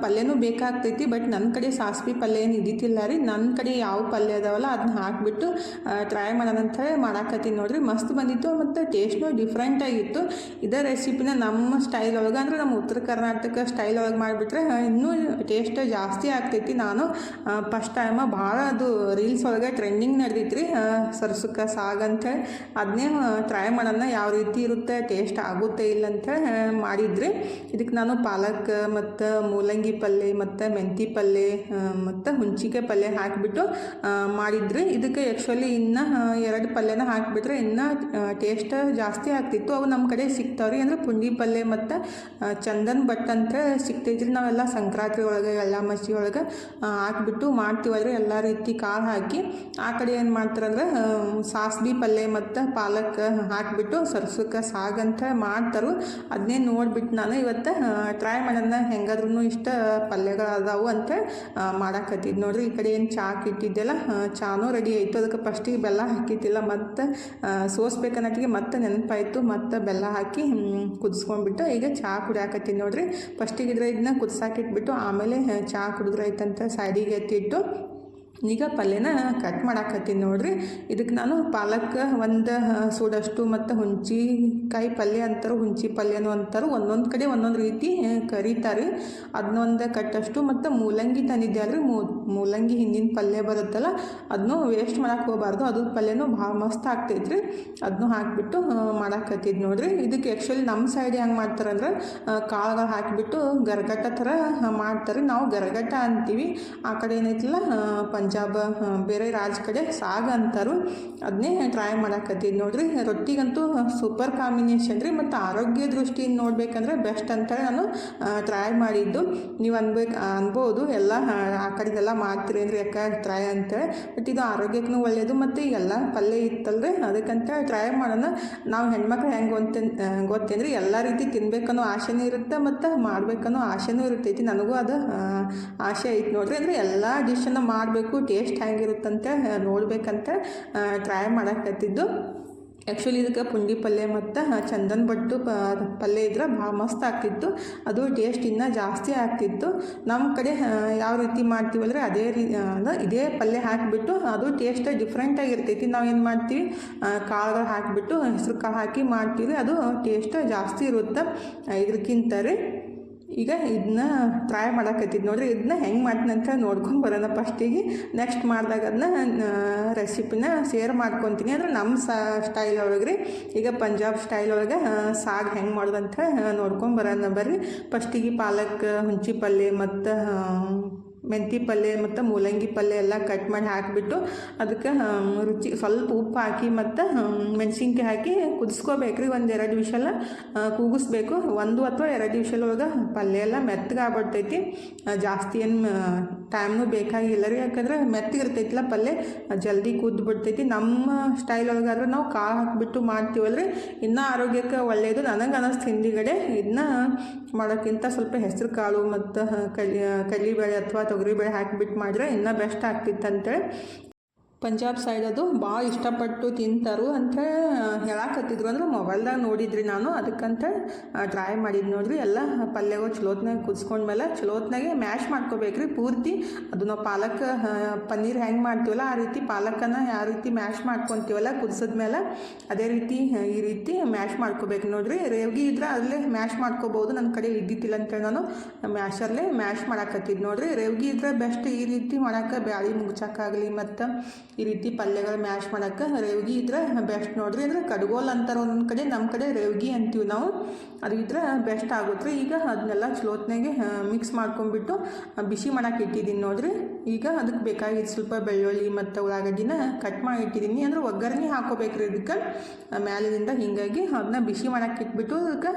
ಪಲ್ಯನೂ ಬೇಕಾಗ್ತೈತಿ. ಬಟ್ ನನ್ನ ಕಡೆ ಸಾಸ್ವೆ ಪಲ್ಯ ಏನು ಇದ್ದಿತ್ತಿಲ್ಲ ರೀ. ನನ್ನ ಕಡೆ ಯಾವ ಪಲ್ಯ ಅದಾವಲ್ಲ ಅದನ್ನ ಹಾಕಿಬಿಟ್ಟು ಟ್ರೈ ಮಾಡೋಣಂತ ಮಾಡಾಕತ್ತೀನಿ ನೋಡಿರಿ. ಮಸ್ತ್ ಬಂದಿತ್ತು ಮತ್ತು ಟೇಸ್ಟ್ನೂ ಡಿಫ್ರೆಂಟಾಗಿತ್ತು. ಇದೇ ರೆಸಿಪಿನ ನಮ್ಮ ಸ್ಟೈಲ್ ಒಳಗೆ, ಅಂದರೆ ನಮ್ಮ ಉತ್ತರ ಕರ್ನಾಟಕ ಸ್ಟೈಲ್ ಒಳಗೆ ಮಾಡಿಬಿಟ್ರೆ ಇನ್ನೂ ಟೇಸ್ಟ್ ಜಾಸ್ತಿ ಆಗ್ತೈತಿ. ನಾನು ಫಸ್ಟ್ ಟೈಮ ಭಾಳ ಅದು ರೀಲ್ಸ್ ಒಳಗೆ ಟ್ರೆಂಡಿಂಗ್ ನಡೆದಿತ್ತು ರೀ, ಸರ್ಸುಕ್ಕ ಸಾಗಂತೇಳಿ. ಅದನ್ನೇ ಟ್ರೈ ಮಾಡೋಣ ಯಾವ ರೀತಿ ಇರುತ್ತೆ, ಟೇಸ್ಟ್ ಆಗುತ್ತೆ ಆಗುತ್ತೆ ಇಲ್ಲ ಅಂತ ಮಾಡಿದ್ರಿ. ಇದಕ್ಕೆ ನಾನು ಪಾಲಕ್ ಮತ್ತು ಮೂಲಂಗಿ ಪಲ್ಯ ಮತ್ತು ಮೆಂತಿ ಪಲ್ಯ ಮತ್ತು ಹುಂಚಿಕಾಯಿ ಪಲ್ಯ ಹಾಕಿಬಿಟ್ಟು ಮಾಡಿದ್ರಿ. ಇದಕ್ಕೆ ಆ್ಯಕ್ಚುಲಿ ಇನ್ನೂ 2 ಪಲ್ಯನ ಹಾಕಿಬಿಟ್ರೆ ಇನ್ನೂ ಟೇಸ್ಟ್ ಜಾಸ್ತಿ ಆಗ್ತಿತ್ತು. ಅವು ನಮ್ಮ ಕಡೆ ಸಿಗ್ತಾವ್ರಿ, ಅಂದರೆ ಪುಂಡಿ ಪಲ್ಯ ಮತ್ತು ಚಂದನ್ ಭಟ್ ಅಂತ ಸಿಗ್ತೈತ್ರಿ. ನಾವೆಲ್ಲ ಸಂಕ್ರಾಂತಿ ಒಳಗೆ ಎಲ್ಲ ಮಸಿ ಒಳಗೆ ಹಾಕಿಬಿಟ್ಟು ಮಾಡ್ತೀವಲ್ರಿ, ಎಲ್ಲ ರೀತಿ ಕಾಳು ಹಾಕಿ. ಆ ಕಡೆ ಏನು ಮಾಡ್ತಾರಂದ್ರೆ ಸಾಸ್ಬಿ ಪಲ್ಯ ಮತ್ತು ಪಾಲಕ್ ಹಾಕಿಬಿಟ್ಟು ಸರ್ಸಕ್ಕೆ ಸಾಗಂತ ಮಾಡ್ತಾರೆ. ಅದನ್ನೇ ನೋಡಿಬಿಟ್ಟು ನಾನು ಇವತ್ತು ಟ್ರೈ ಮಾಡೋಣ, ಹೆಂಗಾದ್ರೂ ಇಷ್ಟ ಪಲ್ಯಗಳು ಅದಾವು ಅಂತ ಮಾಡಾಕತ್ತಿದ್ದು ನೋಡ್ರಿ. ಈ ಕಡೆ ಏನು ಚಾಕ್ ಇಟ್ಟಿದ್ದೆಲ್ಲ ಚಾನೂ ರೆಡಿ ಆಯಿತು. ಅದಕ್ಕೆ ಫಸ್ಟಿಗೆ ಬೆಲ್ಲ ಹಾಕಿದ್ದಿಲ್ಲ, ಮತ್ತು ಸೋಸ್ಬೇಕನ್ನಟ್ಟಿಗೆ ಮತ್ತೆ ನೆನಪಾಯಿತು, ಮತ್ತು ಬೆಲ್ಲ ಹಾಕಿ ಕುದಿಸ್ಕೊಂಡ್ಬಿಟ್ಟು ಈಗ ಚಹಾ ಕುಡಿಯಾಕತ್ತೀನಿ ನೋಡ್ರಿ. ಫಸ್ಟಿಗೆ ಇದನ್ನ ಕುದಿಸಾಕಿಟ್ಬಿಟ್ಟು ಆಮೇಲೆ ಚಹಾ ಕುಡಿದ್ರೈತಂತ ಸೈಡಿಗೆ ಎತ್ತಿಟ್ಟು ಈಗ ಪಲ್ಯನ ಕಟ್ ಮಾಡಾಕತ್ತೀನಿ ನೋಡ್ರಿ. ಇದಕ್ಕೆ ನಾನು ಪಾಲಕ್ ಒಂದು ಸೂಡಷ್ಟು ಮತ್ತು ಹುಂಚಿಕಾಯಿ ಪಲ್ಯ ಅಂತಾರೆ, ಹುಂಚಿ ಪಲ್ಯನೂ ಅಂತಾರೆ, ಒಂದೊಂದು ಕಡೆ ಒಂದೊಂದು ರೀತಿ ಕರೀತಾರೆ. ಅದನ್ನೊಂದು ಕಟ್ಟಷ್ಟು ಮತ್ತು ಮೂಲಂಗಿ ತಂದಿದ್ದೆ ಅಲ್ರಿ, ಮೂಲಂಗಿ ಹಿಂದಿನ ಪಲ್ಯ ಬರುತ್ತಲ್ಲ ಅದನ್ನು ವೇಸ್ಟ್ ಮಾಡಕ್ಕೆ ಹೋಗಬಾರ್ದು. ಅದು ಪಲ್ಯನೂ ಭಾಳ ಮಸ್ತ್ ಆಗ್ತೈತ್ರಿ. ಅದನ್ನು ಹಾಕಿಬಿಟ್ಟು ಮಾಡಾಕತ್ತಿದ್ದು ನೋಡ್ರಿ. ಇದಕ್ಕೆ ಆ್ಯಕ್ಚುಲಿ ನಮ್ಮ ಸೈಡ್ ಹೆಂಗೆ ಮಾಡ್ತಾರಂದ್ರೆ ಕಾಳುಗಳು ಹಾಕಿಬಿಟ್ಟು ಗರಗಟ್ಟ ಥರ ಮಾಡ್ತಾರೆ. ನಾವು ಗರಗಟ್ಟ ಅಂತೀವಿ, ಆ ಕಡೆ ಏನೈತಿಲ್ಲ ಪಂಜಾಬ್ ಬೇರೆ ರಾಜ ಕಡೆ ಸಾಗ ಅಂತಾರು. ಅದನ್ನೇ ಟ್ರೈ ಮಾಡಾಕತ್ತಿದ್ದು ನೋಡ್ರಿ. ರೊಟ್ಟಿಗಂತೂ ಸೂಪರ್ ಕಾಂಬಿನೇಷನ್ ರೀ, ಮತ್ತು ಆರೋಗ್ಯ ದೃಷ್ಟಿಯಿಂದ ನೋಡ್ಬೇಕಂದ್ರೆ ಬೆಸ್ಟ್ ಅಂತೇಳಿ ನಾನು ಟ್ರೈ ಮಾಡಿದ್ದು. ನೀವು ಅನ್ಬೋದು ಎಲ್ಲ ಆ ಕಡೆದೆಲ್ಲ ಮಾಡ್ತೀರಿ ಅಂದ್ರೆ ಯಾಕೆ ಟ್ರೈ ಅಂತೇಳಿ, ಬಟ್ ಇದು ಆರೋಗ್ಯಕ್ಕೂ ಒಳ್ಳೆಯದು ಮತ್ತು ಎಲ್ಲ ಪಲ್ಯ ಇತ್ತಲ್ರಿ, ಅದಕ್ಕಂತ ಟ್ರೈ ಮಾಡೋಣ. ನಾವು ಹೆಣ್ಮಕ್ಳು ಹೆಂಗೆ ಗೊತ್ತೇನ್ರಿ, ಎಲ್ಲ ರೀತಿ ತಿನ್ಬೇಕನ್ನೋ ಆಸೆನೂ ಇರುತ್ತೆ ಮತ್ತು ಮಾಡ್ಬೇಕನ್ನೋ ಆಸೆನೂ ಇರ್ತೈತಿ. ನನಗೂ ಅದು ಆಸೆ ಐತಿ ನೋಡ್ರಿ. ಅಂದರೆ ಎಲ್ಲ ಡಿಶನ್ನು ಮಾಡಬೇಕು, ಟೇಸ್ಟ್ ಹೆಂಗಿರುತ್ತಂತ ನೋಡ್ಬೇಕಂತ ಟ್ರೈ ಮಾಡಾಕತ್ತಿದ್ದು. ಆ್ಯಕ್ಚುಲಿ ಇದಕ್ಕೆ ಪುಂಡಿ ಪಲ್ಯ ಮತ್ತು ಚಂದನ್ ಭಟ್ಟು ಪಲ್ಯ ಇದ್ರೆ ಭಾಳ ಮಸ್ತ್ ಆಗ್ತಿತ್ತು, ಅದು ಟೇಸ್ಟ್ ಇನ್ನೂ ಜಾಸ್ತಿ ಆಗ್ತಿತ್ತು. ನಮ್ಮ ಕಡೆ ಯಾವ ರೀತಿ ಮಾಡ್ತೀವಲ್ರಿ ಅದೇ ಇದೇ ಪಲ್ಯ ಹಾಕಿಬಿಟ್ಟು ಅದು ಟೇಸ್ಟ್ ಡಿಫ್ರೆಂಟಾಗಿರ್ತೈತಿ. ನಾವು ಏನು ಮಾಡ್ತೀವಿ, ಕಾಳುಗಳು ಹಾಕಿಬಿಟ್ಟು ಹೆಸ್ರು ಕಾಳು ಹಾಕಿ ಮಾಡ್ತೀವಿ, ಅದು ಟೇಸ್ಟ್ ಜಾಸ್ತಿ ಇರುತ್ತೆ ಇದಕ್ಕಿಂತ ರೀ. ಈಗ ಇದನ್ನ ಟ್ರೈ ಮಾಡಾಕತ್ತಿದ್ದು ನೋಡ್ರಿ. ಇದನ್ನ ಹೆಂಗೆ ಮಾಡ್ತೀನಿ ಅಂತ ನೋಡ್ಕೊಂಡು ಬರೋಣ ಫಸ್ಟಿಗೆ. ನೆಕ್ಸ್ಟ್ ಮಾಡಿದಾಗ ಅದನ್ನ ರೆಸಿಪಿನ ಶೇರ್ ಮಾಡ್ಕೊತೀನಿ, ಅಂದರೆ ನಮ್ಮ ಸ್ಟೈಲ್ ಒಳಗೆ ರೀ. ಈಗ ಪಂಜಾಬ್ ಸ್ಟೈಲ್ ಒಳಗೆ ಸಾಗ್ ಹೆಂಗೆ ಮಾಡೋದಂತ ನೋಡ್ಕೊಂಡು ಬರೋಣ ಬರ್ರಿ. ಫಸ್ಟಿಗೆ ಪಾಲಕ್, ಹುಂಚಿ ಪಲ್ಯ ಮತ್ತು ಮೆಂತಿ ಪಲ್ಯ ಮತ್ತು ಮೂಲಂಗಿ ಪಲ್ಯ ಎಲ್ಲ ಕಟ್ ಮಾಡಿ ಹಾಕಿಬಿಟ್ಟು ಅದಕ್ಕೆ ರುಚಿ ಸ್ವಲ್ಪ ಉಪ್ಪು ಹಾಕಿ ಮತ್ತು ಮೆಣಸಿನ್ಕಾಯಿ ಹಾಕಿ ಕುದಿಸ್ಕೋಬೇಕ್ರಿ. 1-2 ವಿಷಲ ಕೂಗಿಸ್ಬೇಕು. 1 ಅಥವಾ 2 ವಿಷಲ್ ಒಳಗೆ ಪಲ್ಯ ಎಲ್ಲ ಮೆತ್ತಗೆ ಆಗ್ಬಿಡ್ತೈತಿ. ಜಾಸ್ತಿ ಏನು ಟೈಮ್ನೂ ಬೇಕಾಗಿಲ್ಲ ರೀ, ಯಾಕಂದ್ರೆ ಮೆತ್ತಗಿರ್ತೈತಿಲ್ಲ ಪಲ್ಯ, ಜಲ್ದಿ ಕುದ್ದು ಬಿಡ್ತೈತಿ. ನಮ್ಮ ಸ್ಟೈಲ್ ಒಳಗಾದ್ರೆ ನಾವು ಕಾಳು ಹಾಕಿಬಿಟ್ಟು ಮಾಡ್ತೀವಲ್ರಿ, ಇನ್ನೂ ಆರೋಗ್ಯಕ್ಕೆ ಒಳ್ಳೆಯದು ನನಗೆ ಅನ್ನಿಸ್ತು. ಹಿಂದಿಗಡೆ ಇದನ್ನ ಮಾಡೋಕ್ಕಿಂತ ಸ್ವಲ್ಪ ಹೆಸರು ಕಾಳು ಮತ್ತು ಕಡಲೆಬೇಳೆ ಅಥವಾ ತೊಗರಿಬೇಳೆ ಹಾಕಿಬಿಟ್ಟು ಮಾಡಿದ್ರೆ ಇನ್ನೂ ಬೆಸ್ಟ್ ಆಗ್ತಿತ್ತಂತೇಳಿ ಪಂಜಾಬ್ ಸೈಡ್ ಅದು ಭಾಳ ಇಷ್ಟಪಟ್ಟು ತಿಂತಾರು ಅಂತ ಹೇಳಾಕತ್ತಿದ್ರು. ಅಂದ್ರೆ ಮೊಬೈಲ್ದಾಗ ನೋಡಿದ್ರಿ ನಾನು, ಅದಕ್ಕಂತ ಟ್ರೈ ಮಾಡಿದ್ದು ನೋಡ್ರಿ. ಎಲ್ಲ ಪಲ್ಯಗಳು ಚಲೋತ್ನಾಗ ಕುದಿಸ್ಕೊಂಡ್ಮೇಲೆ ಚಲೋತ್ನಾಗೆ ಮ್ಯಾಶ್ ಮಾಡ್ಕೋಬೇಕ್ರಿ ಪೂರ್ತಿ. ಅದು ನಾವು ಪಾಲಕ್ ಪನ್ನೀರ್ ಹೆಂಗೆ ಮಾಡ್ತೀವಲ್ಲ ಆ ರೀತಿ ಪಾಲಕನ್ನು ಯಾವ ರೀತಿ ಮ್ಯಾಶ್ ಮಾಡ್ಕೊತೀವಲ್ಲ ಕುದಿಸಿದ್ಮೇಲೆ ಅದೇ ರೀತಿ ಈ ರೀತಿ ಮ್ಯಾಶ್ ಮಾಡ್ಕೋಬೇಕು ನೋಡ್ರಿ. ರೇವ್ಗಿ ಇದ್ರೆ ಅಲ್ಲೇ ಮ್ಯಾಶ್ ಮಾಡ್ಕೋಬೋದು, ನನ್ನ ಕಡೆ ಇದ್ದಿತ್ತಿಲ್ಲ ಅಂತೇಳಿ ನಾನು ಮ್ಯಾಶರ್ಲೆ ಮ್ಯಾಶ್ ಮಾಡಾಕತ್ತಿದ್ದು ನೋಡ್ರಿ. ರೇವ್ಗಿ ಇದ್ರೆ ಬೆಸ್ಟ್. ಈ ರೀತಿ ಮಾಡೋಕೆ ಬ್ಯಾಳಿ ಮುಗ್ಸೋಕ್ಕಾಗಲಿ ಮತ್ತು ಈ ರೀತಿ ಪಲ್ಯಗಳು ಮ್ಯಾಶ್ ಮಾಡೋಕ್ಕೆ ರೇವ್ಗಿ ಇದ್ರೆ ಬೆಸ್ಟ್ ನೋಡ್ರಿ. ಅಂದರೆ ಕಡ್ಗೋಲ್ ಅಂತಾರೆ ಒಂದೊಂದು ಕಡೆ, ನಮ್ಮ ಕಡೆ ರೇವ್ಗಿ ಅಂತೀವಿ ನಾವು. ಅದು ಇದ್ರೆ ಬೆಸ್ಟ್ ಆಗುತ್ತೆ. ಈಗ ಅದನ್ನೆಲ್ಲ ಚಲೋತ್ನಾಗೆ ಮಿಕ್ಸ್ ಮಾಡ್ಕೊಂಡ್ಬಿಟ್ಟು ಬಿಸಿ ಮಾಡೋಕೆ ಇಟ್ಟಿದ್ದೀನಿ ನೋಡ್ರಿ. ಈಗ ಅದಕ್ಕೆ ಬೇಕಾಗಿದ್ದು ಸ್ವಲ್ಪ ಬೆಳ್ಳುಳ್ಳಿ ಮತ್ತು ಉಳ್ಳಾಗಡ್ಡಿನ ಕಟ್ ಮಾಡಿ ಇಟ್ಟಿದ್ದೀನಿ. ಅಂದರೆ ಒಗ್ಗರಣೆ ಹಾಕೋಬೇಕ್ರಿ ಇದಕ್ಕೆ ಮ್ಯಾಲಿನಿಂದ. ಹೀಗಾಗಿ ಅದನ್ನ ಬಿಸಿ ಮಾಡೋಕೆ ಇಟ್ಬಿಟ್ಟು ಅದಕ್ಕೆ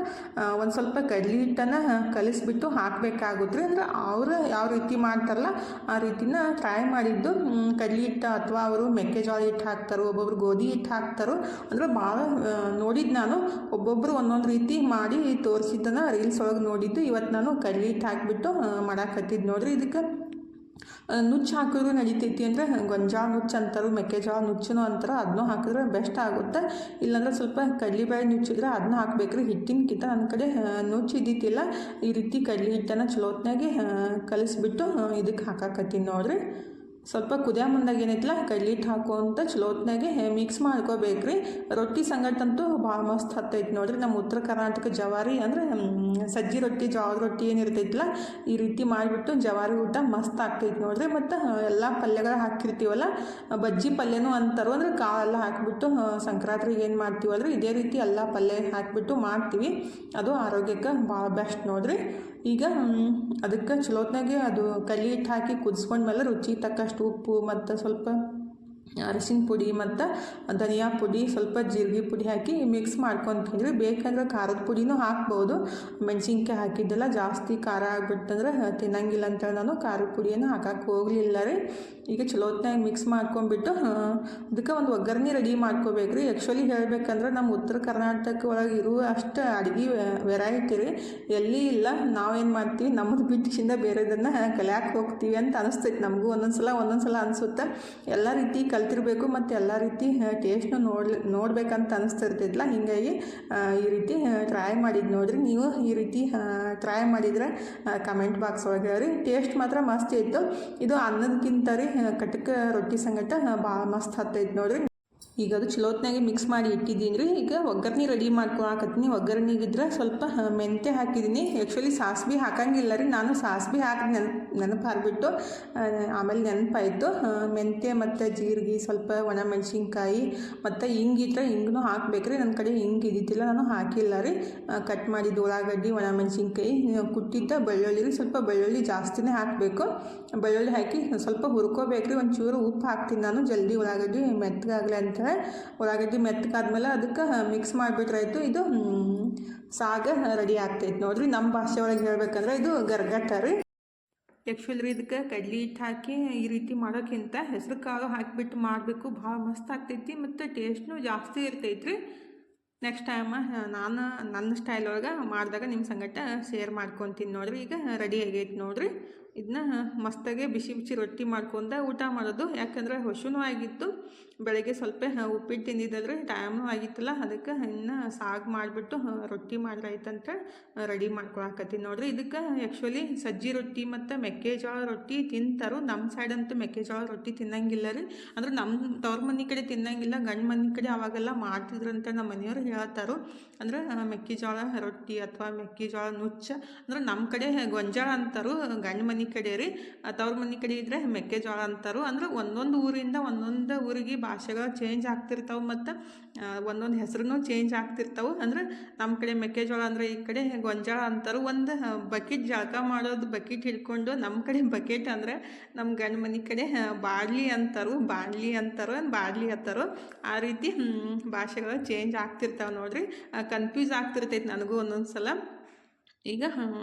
ಒಂದು ಸ್ವಲ್ಪ ಕಡ್ಲಿ ಹಿಟ್ಟನ್ನು ಕಲಿಸ್ಬಿಟ್ಟು ಹಾಕಬೇಕಾಗುತ್ತೆ ರೀ. ಅಂದರೆ ಅವರು ಯಾವ ರೀತಿ ಮಾಡ್ತಾರಲ್ಲ ಆ ರೀತಿನ ಟ್ರೈ ಮಾಡಿದ್ದು. ಕಡ್ಲಿ ಹಿಟ್ಟು ಅಥವಾ ಅವರು ಮೆಕ್ಕೆಜೋಳ ಹಿಟ್ಟು ಹಾಕ್ತಾರೆ, ಒಬ್ಬೊಬ್ರು ಗೋಧಿ ಹಿಟ್ಟು ಹಾಕ್ತಾರೋ. ಅಂದರೆ ಭಾಳ ನೋಡಿದ್ದು ನಾನು, ಒಬ್ಬೊಬ್ಬರು ಒಂದೊಂದು ರೀತಿ ಮಾಡಿ ತೋರಿಸಿದ್ದನ್ನು ರೀಲ್ಸ್ ಒಳಗೆ ನೋಡಿದ್ದು. ಇವತ್ತು ನಾನು ಕಡ್ಲಿ ಹಿಟ್ಟು ಹಾಕಿಬಿಟ್ಟು ಮಾಡಾಕತ್ತಿದ್ದು ನೋಡ್ರಿ. ಇದಕ್ಕೆ ನುಚ್ಚು ಹಾಕಿದ್ರು ನಡಿತೈತಿ, ಅಂದರೆ ಗೊಂಜಾಳ ನುಚ್ಚು ಅಂತಾರೆ, ಮೆಕ್ಕೆಜೋಳ ನುಚ್ಚು ಅಂತಾರೆ, ಅದನ್ನೂ ಹಾಕಿದ್ರೆ ಬೆಸ್ಟ್ ಆಗುತ್ತೆ. ಇಲ್ಲಾಂದ್ರೆ ಸ್ವಲ್ಪ ಕಡ್ಲಿಬೇಳೆ ನುಚ್ಚಿದ್ರೆ ಅದನ್ನ ಹಾಕ್ಬೇಕ್ರಿ ಹಿಟ್ಟಿನಕ್ಕಿಂತ. ನನ್ನ ಕಡೆ ನುಚ್ಚು ಇದ್ದಿತ್ತಿಲ್ಲ. ಈ ರೀತಿ ಕಡ್ಲಿ ಹಿಟ್ಟನ್ನು ಚಲೋತ್ನಾಗೆ ಕಲಿಸ್ಬಿಟ್ಟು ಇದಕ್ಕೆ ಹಾಕಾಕತ್ತೀನಿ ನೋಡ್ರಿ. ಸ್ವಲ್ಪ ಕುದಿಯೋ ಮುಂದಾಗ ಏನೈತಲ್ಲ ಕಡ್ಲಿ ಹಿಟ್ಟು ಹಾಕುವಂತ ಚಲೋತ್ನಾಗೆ ಮಿಕ್ಸ್ ಮಾಡ್ಕೋಬೇಕ್ರಿ. ರೊಟ್ಟಿ ಸಂಗಟಂತೂ ಭಾಳ ಮಸ್ತ್ ಹತ್ತೈತಿ ನೋಡ್ರಿ. ನಮ್ಮ ಉತ್ತರ ಕರ್ನಾಟಕ ಜವಾರಿ ಅಂದರೆ ಸಜ್ಜಿ ರೊಟ್ಟಿ, ಜೋಳದ ರೊಟ್ಟಿ ಏನಿರ್ತೈತಲ್ಲ ಈ ರೀತಿ ಮಾಡಿಬಿಟ್ಟು ಜವಾರಿ ಊಟ ಮಸ್ತ್ ಆಗ್ತೈತಿ ನೋಡ್ರಿ. ಮತ್ತು ಎಲ್ಲ ಪಲ್ಯಗಳು ಹಾಕಿರ್ತೀವಲ್ಲ, ಬಜ್ಜಿ ಪಲ್ಯನೂ ಅಂತಾರೋ ಅಂದರೆ ಕಾಳೆಲ್ಲ ಹಾಕಿಬಿಟ್ಟು ಸಂಕ್ರಾಂತಿಗೆ ಏನು ಮಾಡ್ತೀವಲ್ರಿ ಇದೇ ರೀತಿ ಎಲ್ಲ ಪಲ್ಯ ಹಾಕಿಬಿಟ್ಟು ಮಾಡ್ತೀವಿ. ಅದು ಆರೋಗ್ಯಕ್ಕೆ ಭಾಳ ಬೆಸ್ಟ್ ನೋಡ್ರಿ. ಈಗ ಅದಕ್ಕೆ ಚಲೋತ್ನಾಗೆ ಅದು ಕಡ್ಲಿ ಹಿಟ್ಟು ಹಾಕಿ ಕುದಿಸ್ಕೊಂಡ್ಮೇಲೆ ರುಚಿ ತಕ್ಕಷ್ಟು ಉಪ್ಪು ಮತ್ತು ಸ್ವಲ್ಪ ಅರಿಶಿನ ಪುಡಿ ಮತ್ತು ಧನಿಯಾ ಪುಡಿ, ಸ್ವಲ್ಪ ಜೀರಿಗೆ ಪುಡಿ ಹಾಕಿ ಮಿಕ್ಸ್ ಮಾಡ್ಕೊತೀನಿ. ಬೇಕಂದ್ರೆ ಖಾರದ ಪುಡಿನೂ ಹಾಕ್ಬೋದು. ಮೆಣಸಿನ್ಕಾಯಿ ಹಾಕಿದ್ದೆಲ್ಲ ಜಾಸ್ತಿ ಖಾರ ಆಗಿಬಿಟ್ಟಂದ್ರೆ ತಿನ್ನಂಗಿಲ್ಲ ಅಂತೇಳಿ ನಾನು ಖಾರದ ಪುಡಿಯನ್ನು ಹಾಕಕ್ಕೆ ಹೋಗಲಿಲ್ಲ ರೀ. ಈಗ ಚಲೋತ್ನಾಗ ಮಿಕ್ಸ್ ಮಾಡ್ಕೊಂಡ್ಬಿಟ್ಟು ಅದಕ್ಕೆ ಒಂದು ಒಗ್ಗರಣೆ ರೆಡಿ ಮಾಡ್ಕೋಬೇಕ್ರಿ. ಆ್ಯಕ್ಚುಲಿ ಹೇಳ್ಬೇಕಂದ್ರೆ ನಮ್ಮ ಉತ್ತರ ಕರ್ನಾಟಕ ಒಳಗೆ ಇರುವ ಅಷ್ಟು ಅಡುಗೆ ವೆರೈಟಿ ರೀ ಎಲ್ಲಿ ಇಲ್ಲ. ನಾವೇನು ಮಾಡ್ತೀವಿ ನಮ್ಮದು ಬಿಟ್ಟಿಸಿಂದ ಬೇರೆದನ್ನು ಕಲಿಯಾಕೆ ಹೋಗ್ತೀವಿ ಅಂತ ಅನಿಸ್ತೈತಿ ನಮಗೂ. ಒಂದೊಂದು ಸಲ ಅನಿಸುತ್ತೆ ಎಲ್ಲ ರೀತಿ ಕಲ್ತಿರಬೇಕು ಮತ್ತು ಎಲ್ಲ ರೀತಿ ಟೇಸ್ಟ್ನು ನೋಡ್ಬೇಕಂತ ಅನಿಸ್ತಿರ್ತಿದ್ಲ. ಹೀಗಾಗಿ ಈ ರೀತಿ ಟ್ರೈ ಮಾಡಿದ್ದು ನೋಡಿರಿ. ನೀವು ಈ ರೀತಿ ಟ್ರೈ ಮಾಡಿದರೆ ಕಮೆಂಟ್ ಬಾಕ್ಸ್ ಒಳಗೆ ಹೇಳ್ರಿ. ಟೇಸ್ಟ್ ಮಾತ್ರ ಮಸ್ತ್ ಇತ್ತು. ಇದು ಅನ್ನದಕ್ಕಿಂತ ರೀ ಕಟಕ ರೊಟ್ಟಿ ಸಂಗಟ ಭಾಳ ಮಸ್ತ್ ಹತ್ತೈತೆ ನೋಡಿರಿ. ಈಗ ಅದು ಚಲೋತ್ನಾಗೆ ಮಿಕ್ಸ್ ಮಾಡಿ ಇಟ್ಟಿದ್ದೀನಿ ರೀ. ಈಗ ಒಗ್ಗರಣೆ ರೆಡಿ ಮಾಡ್ಕೊಳಕತ್ತೀನಿ. ಒಗ್ಗರಣೆಗಿದ್ರೆ ಸ್ವಲ್ಪ ಮೆಂತ್ಯ ಹಾಕಿದ್ದೀನಿ. ಆ್ಯಕ್ಚುಲಿ ಸಾಸ್ವೆ ಹಾಕಂಗಿಲ್ಲ ರೀ, ನಾನು ಸಾಸ್ವೆ ಹಾಕಿ ನೆನಪು ಹಾರಿಬಿಟ್ಟು ಆಮೇಲೆ ನೆನಪಾಯಿತು. ಮೆಂತ್ಯ ಮತ್ತು ಜೀರಿಗೆ, ಸ್ವಲ್ಪ ಒಣಮೆಣ್ಸಿನ್ಕಾಯಿ ಮತ್ತು ಹಿಂಗಿದ್ರೆ ಹಿಂಗೂ ಹಾಕ್ಬೇಕ್ರಿ. ನನ್ನ ಕಡೆ ಹಿಂಗೆ ಇದ್ದಿದ್ದಿಲ್ಲ, ನಾನು ಹಾಕಿಲ್ಲ ರೀ. ಕಟ್ ಮಾಡಿದ್ದು ಉಳ್ಳಾಗಡ್ಡಿ, ಒಣಮೆಣ್ಸಿನ್ಕಾಯಿ, ಕುಟ್ಟಿದ್ದ ಬೆಳ್ಳುಳ್ಳಿ ರೀ. ಸ್ವಲ್ಪ ಬೆಳ್ಳುಳ್ಳಿ ಜಾಸ್ತಿನೇ ಹಾಕಬೇಕು. ಬೆಳ್ಳುಳ್ಳಿ ಹಾಕಿ ಸ್ವಲ್ಪ ಹುರ್ಕೋಬೇಕ್ರಿ. ಒಂಚೂರು ಉಪ್ಪು ಹಾಕ್ತೀನಿ ನಾನು, ಜಲ್ದಿ ಉಳ್ಳಾಗಡ್ಡಿ ಮೆತ್ತಗಾಗಲಿ ಅಂತ. ಉಳ್ಳಾಗಡ್ಡಿ ಮೆತ್ತಗಾದ್ಮೇಲೆ ಅದಕ್ಕೆ ಮಿಕ್ಸ್ ಮಾಡಿಬಿಟ್ರಾಯ್ತು. ಇದು ಸಾಗ ರೆಡಿ ಆಗ್ತೈತೆ ನೋಡ್ರಿ. ನಮ್ಮ ಭಾಷೆ ಒಳಗೆ ಹೇಳ್ಬೇಕಂದ್ರೆ ಇದು ಗರ್ಗಟ್ಟ ರೀ. ಆ್ಯಕ್ಚುಲಿ ಇದಕ್ಕೆ ಕಡ್ಲಿ ಹಿಟ್ಟು ಹಾಕಿ ಈ ರೀತಿ ಮಾಡೋಕ್ಕಿಂತ ಹೆಸರು ಕಾಳು ಹಾಕಿಬಿಟ್ಟು ಮಾಡಬೇಕು, ಭಾಳ ಮಸ್ತ್ ಆಗ್ತೈತಿ ಮತ್ತು ಟೇಸ್ಟ್ನೂ ಜಾಸ್ತಿ ಇರ್ತೈತ್ರಿ. ನೆಕ್ಸ್ಟ್ ಟೈಮ ನಾನು ನನ್ನ ಸ್ಟೈಲ್ ಒಳಗೆ ಮಾಡಿದಾಗ ನಿಮ್ಮ ಸಂಗಟ ಶೇರ್ ಮಾಡ್ಕೊತೀನಿ ನೋಡಿರಿ. ಈಗ ರೆಡಿ ಆಗೈತೆ ನೋಡಿರಿ. ಇದನ್ನ ಮಸ್ತಾಗೆ ಬಿಸಿ ಬಿಸಿ ರೊಟ್ಟಿ ಮಾಡ್ಕೊಂಡು ಊಟ ಮಾಡೋದು. ಯಾಕಂದರೆ ಹಸುನೂ ಆಗಿತ್ತು, ಬೆಳಗ್ಗೆ ಸ್ವಲ್ಪ ಉಪ್ಪಿಟ್ಟು ತಿಂದಿದ್ದಾದ್ರೆ ಟೈಮ್ನೂ ಆಗಿತ್ತಲ್ಲ, ಅದಕ್ಕೆ ಇನ್ನು ಸಾಗು ಮಾಡಿಬಿಟ್ಟು ರೊಟ್ಟಿ ಮಾಡಿದ್ರಾಯ್ತಂತ ರೆಡಿ ಮಾಡ್ಕೊಳಕತ್ತೀನಿ ನೋಡಿರಿ. ಇದಕ್ಕೆ ಆ್ಯಕ್ಚುಲಿ ಸಜ್ಜಿ ರೊಟ್ಟಿ ಮತ್ತು ಮೆಕ್ಕೆಜೋಳ ರೊಟ್ಟಿ ತಿಂತಾರೋ. ನಮ್ಮ ಸೈಡ್ ಅಂತೂ ಮೆಕ್ಕೆಜೋಳ ರೊಟ್ಟಿ ತಿನ್ನಂಗಿಲ್ಲ ರೀ. ಅಂದ್ರೆ ನಮ್ಮ ತವ್ರ ಮನೆ ಕಡೆ ತಿನ್ನಂಗಿಲ್ಲ, ಗಂಡು ಮನೆ ಕಡೆ ಅವಾಗೆಲ್ಲ ಮಾಡ್ತಿದ್ರಂತ ನಮ್ಮ ಮನೆಯವರು ಹೇಳ್ತಾರೋ. ಅಂದ್ರೆ ಮೆಕ್ಕೆಜೋಳ ರೊಟ್ಟಿ ಅಥವಾ ಮೆಕ್ಕೆಜೋಳ ನುಚ್ಚ ಅಂದ್ರೆ ನಮ್ಮ ಕಡೆ ಗೊಂಜಾಳ ಅಂತಾರೋ ಗಂಡು ಮನೆ ಕಡೆ ರೀ. ತವ್ರ ಮನೆ ಕಡೆ ಇದ್ದರೆ ಮೆಕ್ಕೆಜೋಳ ಅಂತಾರೋ. ಅಂದ್ರೆ ಒಂದೊಂದು ಊರಿಂದ ಒಂದೊಂದು ಊರಿಗೆ ಭಾಷೆಗಳು ಚೇಂಜ್ ಆಗ್ತಿರ್ತಾವೆ ಮತ್ತು ಒಂದೊಂದು ಹೆಸರು ಚೇಂಜ್ ಆಗ್ತಿರ್ತಾವೆ. ಅಂದ್ರೆ ನಮ್ಮ ಕಡೆ ಮೆಕ್ಕೆಜೋಳ ಅಂದರೆ ಈ ಕಡೆ ಗೊಂಜಾಳ ಅಂತಾರೋ. ಒಂದು ಬಕೆಟ್ ಜಳಕ ಮಾಡೋದು ಬಕೆಟ್ ಹಿಡ್ಕೊಂಡು, ನಮ್ಮ ಕಡೆ ಬಕೆಟ್ ಅಂದರೆ ನಮ್ಮ ಗಂಡು ಮನೆ ಕಡೆ ಬಾಡ್ಲಿ ಅಂತಾರೋ, ಬಾಡ್ಲಿ ಅಂತಾರೋ. ಆ ರೀತಿ ಭಾಷೆಗಳು ಚೇಂಜ್ ಆಗ್ತಿರ್ತಾವೆ ನೋಡಿರಿ. ಕನ್ಫ್ಯೂಸ್ ಆಗ್ತಿರ್ತೈತೆ ನನಗೂ ಒಂದೊಂದು ಸಲ. ಈಗ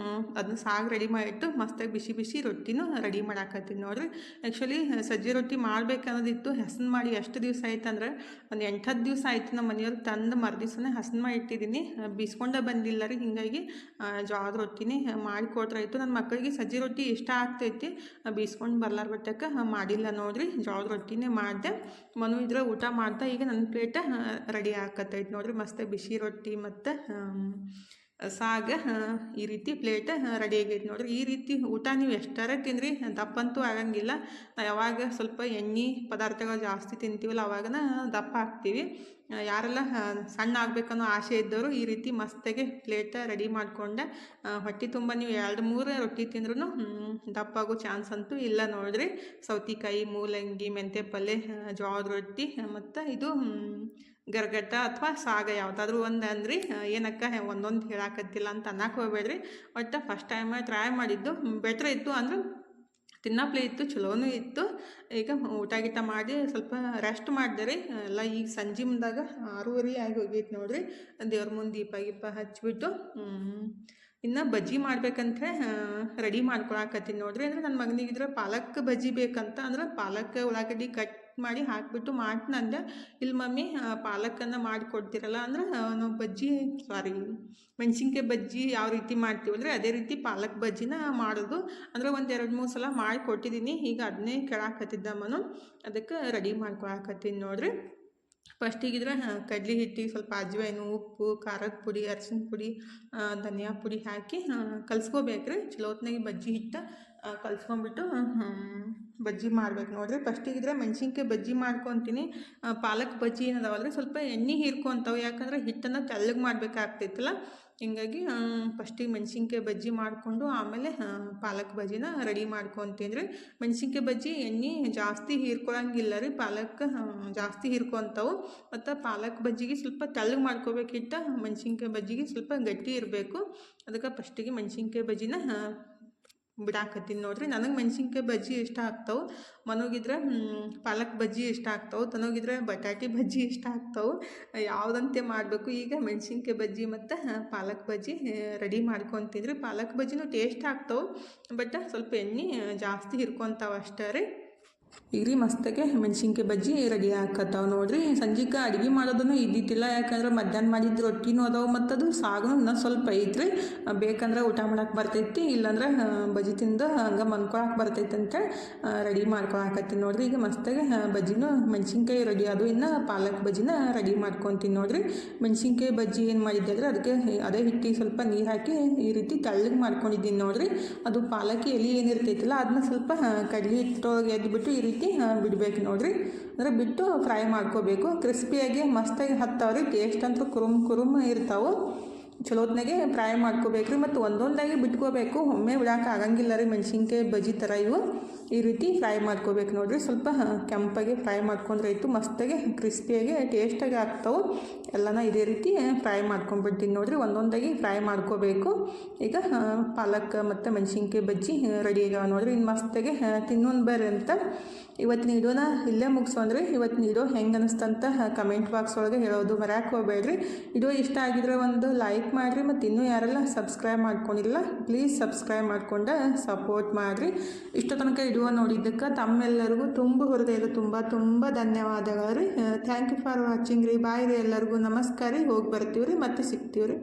ಅದನ್ನ ಸಾಗು ರೆಡಿ ಮಾಡಿಟ್ಟು ಮಸ್ತಾಗಿ ಬಿಸಿ ಬಿಸಿ ರೊಟ್ಟಿನೂ ರೆಡಿ ಮಾಡಾಕತ್ತೀನಿ ನೋಡಿರಿ. ಆ್ಯಕ್ಚುಲಿ ಸಜ್ಜಿ ರೊಟ್ಟಿ ಮಾಡ್ಬೇಕನ್ನೋದಿತ್ತು. ಹೆಸರು ಮಾಡಿ ಎಷ್ಟು ದಿವಸ ಆಯ್ತಂದ್ರೆ ಒಂದು 8-10 ದಿವಸ ಆಯಿತು. ನಮ್ಮ ಮನೆಯವ್ರು ತಂದು ಮರುದಿವ್ಸನೇ ಹಸನು ಮಾಡಿ ಇಟ್ಟಿದ್ದೀನಿ, ಬೀಸ್ಕೊಂಡೇ ಬಂದಿಲ್ಲ ರೀ. ಹೀಗಾಗಿ ಜೋಳದ ರೊಟ್ಟಿನೇ ಮಾಡಿಕೊಟ್ರಾಯ್ತು. ನನ್ನ ಮಕ್ಕಳಿಗೆ ಸಜ್ಜಿ ರೊಟ್ಟಿ ಇಷ್ಟ ಆಗ್ತೈತಿ, ಬೀಸ್ಕೊಂಡು ಬರ್ಲಾರ್ಬಿಟ್ಟಕ್ಕೆ ಮಾಡಿಲ್ಲ ನೋಡಿರಿ. ಜೋಳದ ರೊಟ್ಟಿನೇ ಮಾಡಿದೆ. ಮನು ಇದ್ರೆ ಊಟ ಮಾಡ್ದೆ. ಈಗ ನನ್ನ ಪ್ಲೇಟ ರೆಡಿ ಆಕತ್ತೈತೆ ನೋಡಿರಿ. ಮಸ್ತಾಗಿ ಬಿಸಿ ರೊಟ್ಟಿ ಮತ್ತು ಸಾಗ ಈ ರೀತಿ ಪ್ಲೇಟ್ ರೆಡಿ ಆಗೈತೆ ನೋಡಿರಿ. ಈ ರೀತಿ ಊಟ ನೀವು ಎಷ್ಟಾರ ತಿನ್ನಿರಿ ದಪ್ಪಂತೂ ಆಗಂಗಿಲ್ಲ. ಯಾವಾಗ ಸ್ವಲ್ಪ ಎಣ್ಣೆ ಪದಾರ್ಥಗಳು ಜಾಸ್ತಿ ತಿಂತೀವಲ್ಲ ಅವಾಗನ ದಪ್ಪ ಆಗ್ತೀವಿ. ಯಾರೆಲ್ಲ ಸಣ್ಣ ಆಗಬೇಕನ್ನೋ ಆಸೆ ಇದ್ದವರು ಈ ರೀತಿ ಮಸ್ತಾಗೆ ಪ್ಲೇಟ ರೆಡಿ ಮಾಡಿಕೊಂಡೆ ಹೊಟ್ಟೆ ತುಂಬ ನೀವು 2-3 ರೊಟ್ಟಿ ತಿಂದ್ರೂ ದಪ್ಪ ಆಗೋ ಚಾನ್ಸ್ ಅಂತೂ ಇಲ್ಲ ನೋಡಿರಿ. ಸೌತೆಕಾಯಿ, ಮೂಲಂಗಿ, ಮೆಂತ್ಯ ಪಲ್ಯ, ಜೋಳದ ರೊಟ್ಟಿ ಮತ್ತು ಇದು ಗರ್ಗಟ್ಟ ಅಥವಾ ಸಾಗ ಯಾವುದಾದ್ರೂ ಒಂದು ಅಂದ್ರಿ. ಏನಕ್ಕ ಒಂದೊಂದು ಹೇಳಾಕತ್ತಿಲ್ಲ ಅಂತ ಅನ್ನಕ್ಕೆ ಹೋಗ್ಬೇಡ್ರಿ. ಒಟ್ಟು ಫಸ್ಟ್ ಟೈಮ್ ಟ್ರೈ ಮಾಡಿದ್ದು ಬೆಟ್ರ್ ಇತ್ತು, ಅಂದ್ರೆ ತಿನ್ನಪ್ಲೇ ಇತ್ತು, ಚಲೋನೂ ಇತ್ತು. ಈಗ ಊಟ ಗೀಟ ಮಾಡಿ ಸ್ವಲ್ಪ ರೆಸ್ಟ್ ಮಾಡಿದೆ ರೀ. ಎಲ್ಲ ಈಗ ಸಂಜೆ ಮುಂದಾಗ 6:30 ಆಗಿ ಹೋಗೈತೆ ನೋಡಿರಿ. ದೇವ್ರ ಮುಂದೆ ದೀಪ ಹಚ್ಚಿಬಿಟ್ಟು ಇನ್ನು ಬಜ್ಜಿ ಮಾಡ್ಬೇಕಂತ ರೆಡಿ ಮಾಡ್ಕೊಳಕತ್ತೀನಿ ನೋಡಿರಿ. ಅಂದರೆ ನನ್ನ ಮಗನಿಗಿದ್ರೆ ಪಾಲಕ್ ಬಜ್ಜಿ ಬೇಕಂತ, ಅಂದ್ರೆ ಪಾಲಕ್ ಉಳ್ಳಾಗಡ್ಡಿ ಕಟ್ ಮಾಡಿ ಹಾಕಿಬಿಟ್ಟು ಮಾಡ್ತೀನಂದೆ. ಇಲ್ಲಿ ಮಮ್ಮಿ ಪಾಲಕನ್ನು ಮಾಡಿಕೊಡ್ತಿರಲ್ಲ ಅಂದ್ರೆ ನಾವು ಮೆಣಸಿನ್ಕಾಯಿ ಬಜ್ಜಿ ಯಾವ ರೀತಿ ಮಾಡ್ತೀವಂದರೆ ಅದೇ ರೀತಿ ಪಾಲಕ್ ಬಜ್ಜಿನ ಮಾಡೋದು. ಅಂದರೆ ಒಂದು 2-3 ಸಲ ಮಾಡಿಕೊಟ್ಟಿದ್ದೀನಿ. ಈಗ ಅದನ್ನೇ ಕೇಳಾಕತ್ತಿದ್ದ ಮನು, ಅದಕ್ಕೆ ರೆಡಿ ಮಾಡ್ಕೊಳಕತ್ತೀನಿ ನೋಡಿರಿ. ಫಸ್ಟಿಗಿದ್ರೆ ಕಡ್ಲೆ ಹಿಟ್ಟಿಗೆ ಸ್ವಲ್ಪ ಅಜ್ವಾಯಿನ, ಉಪ್ಪು, ಖಾರದ ಪುಡಿ, ಅರಿಶಿನ ಪುಡಿ, ಧನಿಯಾ ಪುಡಿ ಹಾಕಿ ಕಲಿಸ್ಕೋಬೇಕ್ರಿ. ಚಲೋ ಹೊತ್ನಾಗೆ ಬಜ್ಜಿ ಹಿಟ್ಟು ಕಲಿಸ್ಕೊಂಬಿಟ್ಟು ಬಜ್ಜಿ ಮಾಡ್ಬೇಕು ನೋಡಿರಿ. ಫಸ್ಟಿಗಿದ್ರೆ ಮೆಣಸಿನ್ಕಾಯಿ ಬಜ್ಜಿ ಮಾಡ್ಕೊತೀನಿ. ಪಾಲಕ್ ಬಜ್ಜಿ ಏನದಾವಲ್ರಿ ಸ್ವಲ್ಪ ಎಣ್ಣೆ ಹೀರ್ಕೊಂತಾವೆ, ಯಾಕಂದ್ರೆ ಹಿಟ್ಟನ್ನು ತೆಳ್ಳಗೆ ಮಾಡಬೇಕಾಗ್ತೈತಲ್ಲ. ಹಿಂಗಾಗಿ ಫಸ್ಟಿಗೆ ಮೆಣಸಿನ್ಕಾಯಿ ಬಜ್ಜಿ ಮಾಡಿಕೊಂಡು ಆಮೇಲೆ ಪಾಲಕ್ ಬಜ್ಜಿನ ರೆಡಿ ಮಾಡ್ಕೊತೀನಿ ರೀ. ಮೆಣಸಿನ್ಕಾಯಿ ಬಜ್ಜಿ ಎಣ್ಣೆ ಜಾಸ್ತಿ ಹೀರ್ಕೊಳಂಗಿಲ್ಲ ರೀ, ಪಾಲಕ್ ಜಾಸ್ತಿ ಹೀರ್ಕೊತಾವೆ. ಮತ್ತು ಪಾಲಕ್ ಬಜ್ಜಿಗೆ ಸ್ವಲ್ಪ ತೆಳ್ಳಗೆ ಮಾಡ್ಕೋಬೇಕು ಹಿಟ್ಟು, ಮೆಣಸಿನ್ಕಾಯಿ ಬಜ್ಜಿಗೆ ಸ್ವಲ್ಪ ಗಟ್ಟಿ ಇರಬೇಕು. ಅದಕ್ಕೆ ಫಸ್ಟಿಗೆ ಮೆಣಸಿನ್ಕಾಯಿ ಬಜ್ಜಿನ ಬಿಡಾಕತ್ತೀನಿ ನೋಡಿರಿ. ನನಗೆ ಮೆಣಸಿನ್ಕಾಯಿ ಬಜ್ಜಿ ಇಷ್ಟ ಆಗ್ತಾವೆ, ಮನೋಗಿದ್ರೆ ಪಾಲಕ್ ಬಜ್ಜಿ ಇಷ್ಟ ಆಗ್ತಾವೆ, ತನಗಿದ್ರೆ ಬಟಾಟಿ ಬಜ್ಜಿ ಇಷ್ಟ ಆಗ್ತಾವೆ. ಯಾವುದಂತೆ ಮಾಡಬೇಕು. ಈಗ ಮೆಣಸಿನ್ಕಾಯಿ ಬಜ್ಜಿ ಮತ್ತು ಪಾಲಕ್ ಬಜ್ಜಿ ರೆಡಿ ಮಾಡ್ಕೊತಿದ್ರಿ. ಪಾಲಕ್ ಬಜ್ಜಿನೂ ಟೇಸ್ಟ್ ಆಗ್ತಾವೆ, ಬಟ್ ಸ್ವಲ್ಪ ಎಣ್ಣೆ ಜಾಸ್ತಿ ಹಿರ್ಕೊತಾವೆ ಅಷ್ಟೇ ರೀ. ಈಗ ರೀ ಮಸ್ತಾಗೆ ಮೆಣಸಿನ್ಕಾಯಿ ಬಜ್ಜಿ ರೆಡಿ ಹಾಕತ್ತಾವೆ ನೋಡಿರಿ. ಸಂಜೆಗೆ ಅಡುಗೆ ಮಾಡೋದನ್ನು ಇದ್ದಿತ್ತಿಲ್ಲ, ಯಾಕಂದ್ರೆ ಮಧ್ಯಾಹ್ನ ಮಾಡಿದ್ದು ರೊಟ್ಟಿನೂ ಅದಾವೆ ಮತ್ತು ಅದು ಸಾಗು ಇನ್ನೂ ಸ್ವಲ್ಪ ಐತ್ರಿ. ಬೇಕಂದ್ರೆ ಊಟ ಮಾಡಕ್ಕೆ ಬರ್ತೈತಿ, ಇಲ್ಲಾಂದ್ರೆ ಬಜ್ಜಿ ತಿಂದು ಹಂಗೆ ಮನ್ಕೊಳಕ್ಕೆ ಬರ್ತೈತಿ ಅಂತ ರೆಡಿ ಮಾಡ್ಕೊಳಕತ್ತೀನಿ ನೋಡಿರಿ. ಈಗ ಮಸ್ತಾಗೆ ಬಜ್ಜಿನೂ ಮೆಣಸಿನ್ಕಾಯಿ ರೆಡಿ ಅದು, ಇನ್ನು ಪಾಲಕ್ ಬಜ್ಜಿನ ರೆಡಿ ಮಾಡ್ಕೊತೀನಿ ನೋಡಿರಿ. ಮೆಣಸಿನ್ಕಾಯಿ ಬಜ್ಜಿ ಏನು ಮಾಡಿದ್ದೆ ಅಂದರೆ ಅದಕ್ಕೆ ಅದೇ ಹಿಟ್ಟಿಗೆ ಸ್ವಲ್ಪ ನೀರು ಹಾಕಿ ಈ ರೀತಿ ತೆಳ್ಳಗೆ ಮಾಡ್ಕೊಂಡಿದ್ದೀನಿ ನೋಡಿರಿ. ಅದು ಪಾಲಕ್ ಎಲೆ ಏನಿರ್ತೈತಿಲ್ಲ ಅದನ್ನ ಸ್ವಲ್ಪ ಕಡ್ಲೆ ಹಿಟ್ಟೊಳಗೆ ಎದ್ಬಿಟ್ಟು ಈ ರೀತಿ ಬಿಡ್ಬೇಕು ನೋಡಿರಿ. ಅಂದರೆ ಬಿಟ್ಟು ಫ್ರೈ ಮಾಡ್ಕೋಬೇಕು. ಕ್ರಿಸ್ಪಿಯಾಗಿ ಮಸ್ತಾಗಿ ಹತ್ತಾವ್ರಿ. ಟೇಸ್ಟ್ ಅಂತೂ ಕುರುಮ್ ಇರ್ತಾವೆ. ಚಲೋತ್ನಾಗೆ ಫ್ರೈ ಮಾಡ್ಕೋಬೇಕ್ರಿ. ಮತ್ತು ಒಂದೊಂದಾಗಿ ಬಿಟ್ಕೋಬೇಕು, ಒಮ್ಮೆ ಬಿಡೋಕೆ ಆಗಂಗಿಲ್ಲ ರೀ. ಮೆಣಸಿನ್ಕಾಯಿ ಬಜ್ಜಿ ಥರ ಇವು ಈ ರೀತಿ ಫ್ರೈ ಮಾಡ್ಕೋಬೇಕು ನೋಡಿರಿ. ಸ್ವಲ್ಪ ಕೆಂಪಾಗಿ ಫ್ರೈ ಮಾಡ್ಕೊಂಡ್ರೆ ಆಯಿತು, ಮಸ್ತಾಗಿ ಕ್ರಿಸ್ಪಿಯಾಗಿ ಟೇಸ್ಟಾಗಿ ಆಗ್ತಾವೆ. ಎಲ್ಲನ ಇದೇ ರೀತಿ ಫ್ರೈ ಮಾಡ್ಕೊಂಡ್ಬಿಡ್ತೀನಿ ನೋಡಿರಿ. ಒಂದೊಂದಾಗಿ ಫ್ರೈ ಮಾಡ್ಕೋಬೇಕು. ಈಗ ಪಾಲಕ್ ಮತ್ತು ಮೆಣಸಿನ್ಕಾಯಿ ಬಜ್ಜಿ ರೆಡಿ ಆಗ್ಯಾವ ನೋಡಿರಿ. ಇನ್ನು ಮಸ್ತಾಗಿ ತಿನ್ನೋನ್ ಬರ್ರಿ ಅಂತ ಇವತ್ತಿನ ವಿಡಿಯೋನ ಇಲ್ಲೇ ಮುಗಿಸೋಣ್ರಿ. ಇವತ್ತಿನ ವಿಡಿಯೋ ಹೆಂಗೆ ಅನಿಸ್ತಂತ ಕಮೆಂಟ್ ಬಾಕ್ಸ್ ಒಳಗೆ ಹೇಳೋದು ಮರ್ಯಾಕೆ ಹೋಗಬೇಡ್ರಿ. ವಿಡಿಯೋ ಇಷ್ಟ ಆಗಿದ್ರೆ ಒಂದು ಲೈಕ್ ಮಾಡಿರಿ, ಮತ್ತು ಇನ್ನೂ ಯಾರೆಲ್ಲ ಸಬ್ಸ್ಕ್ರೈಬ್ ಮಾಡ್ಕೊಂಡಿಲ್ಲ ಪ್ಲೀಸ್ ಸಬ್ಸ್ಕ್ರೈಬ್ ಮಾಡ್ಕೊಂಡು ಸಪೋರ್ಟ್ ಮಾಡಿರಿ. ಇಷ್ಟು ತನಕ ವಿಡಿಯೋ ನೋಡಿದ್ದಕ್ಕೆ ತಮ್ಮೆಲ್ಲರಿಗೂ ಹೃದಯದ ತುಂಬ ಧನ್ಯವಾದಗಳು ರೀ. ಥ್ಯಾಂಕ್ ಯು ಫಾರ್ ವಾಚಿಂಗ್ ರೀ. ಬಾಯ್ ರೀ ಎಲ್ಲರಿಗೂ. ನಮಸ್ಕಾರ ರೀ. ಹೋಗಿ ಬರ್ತೀವಿ ರೀ, ಮತ್ತೆ ಸಿಗ್ತೀವಿ ರೀ.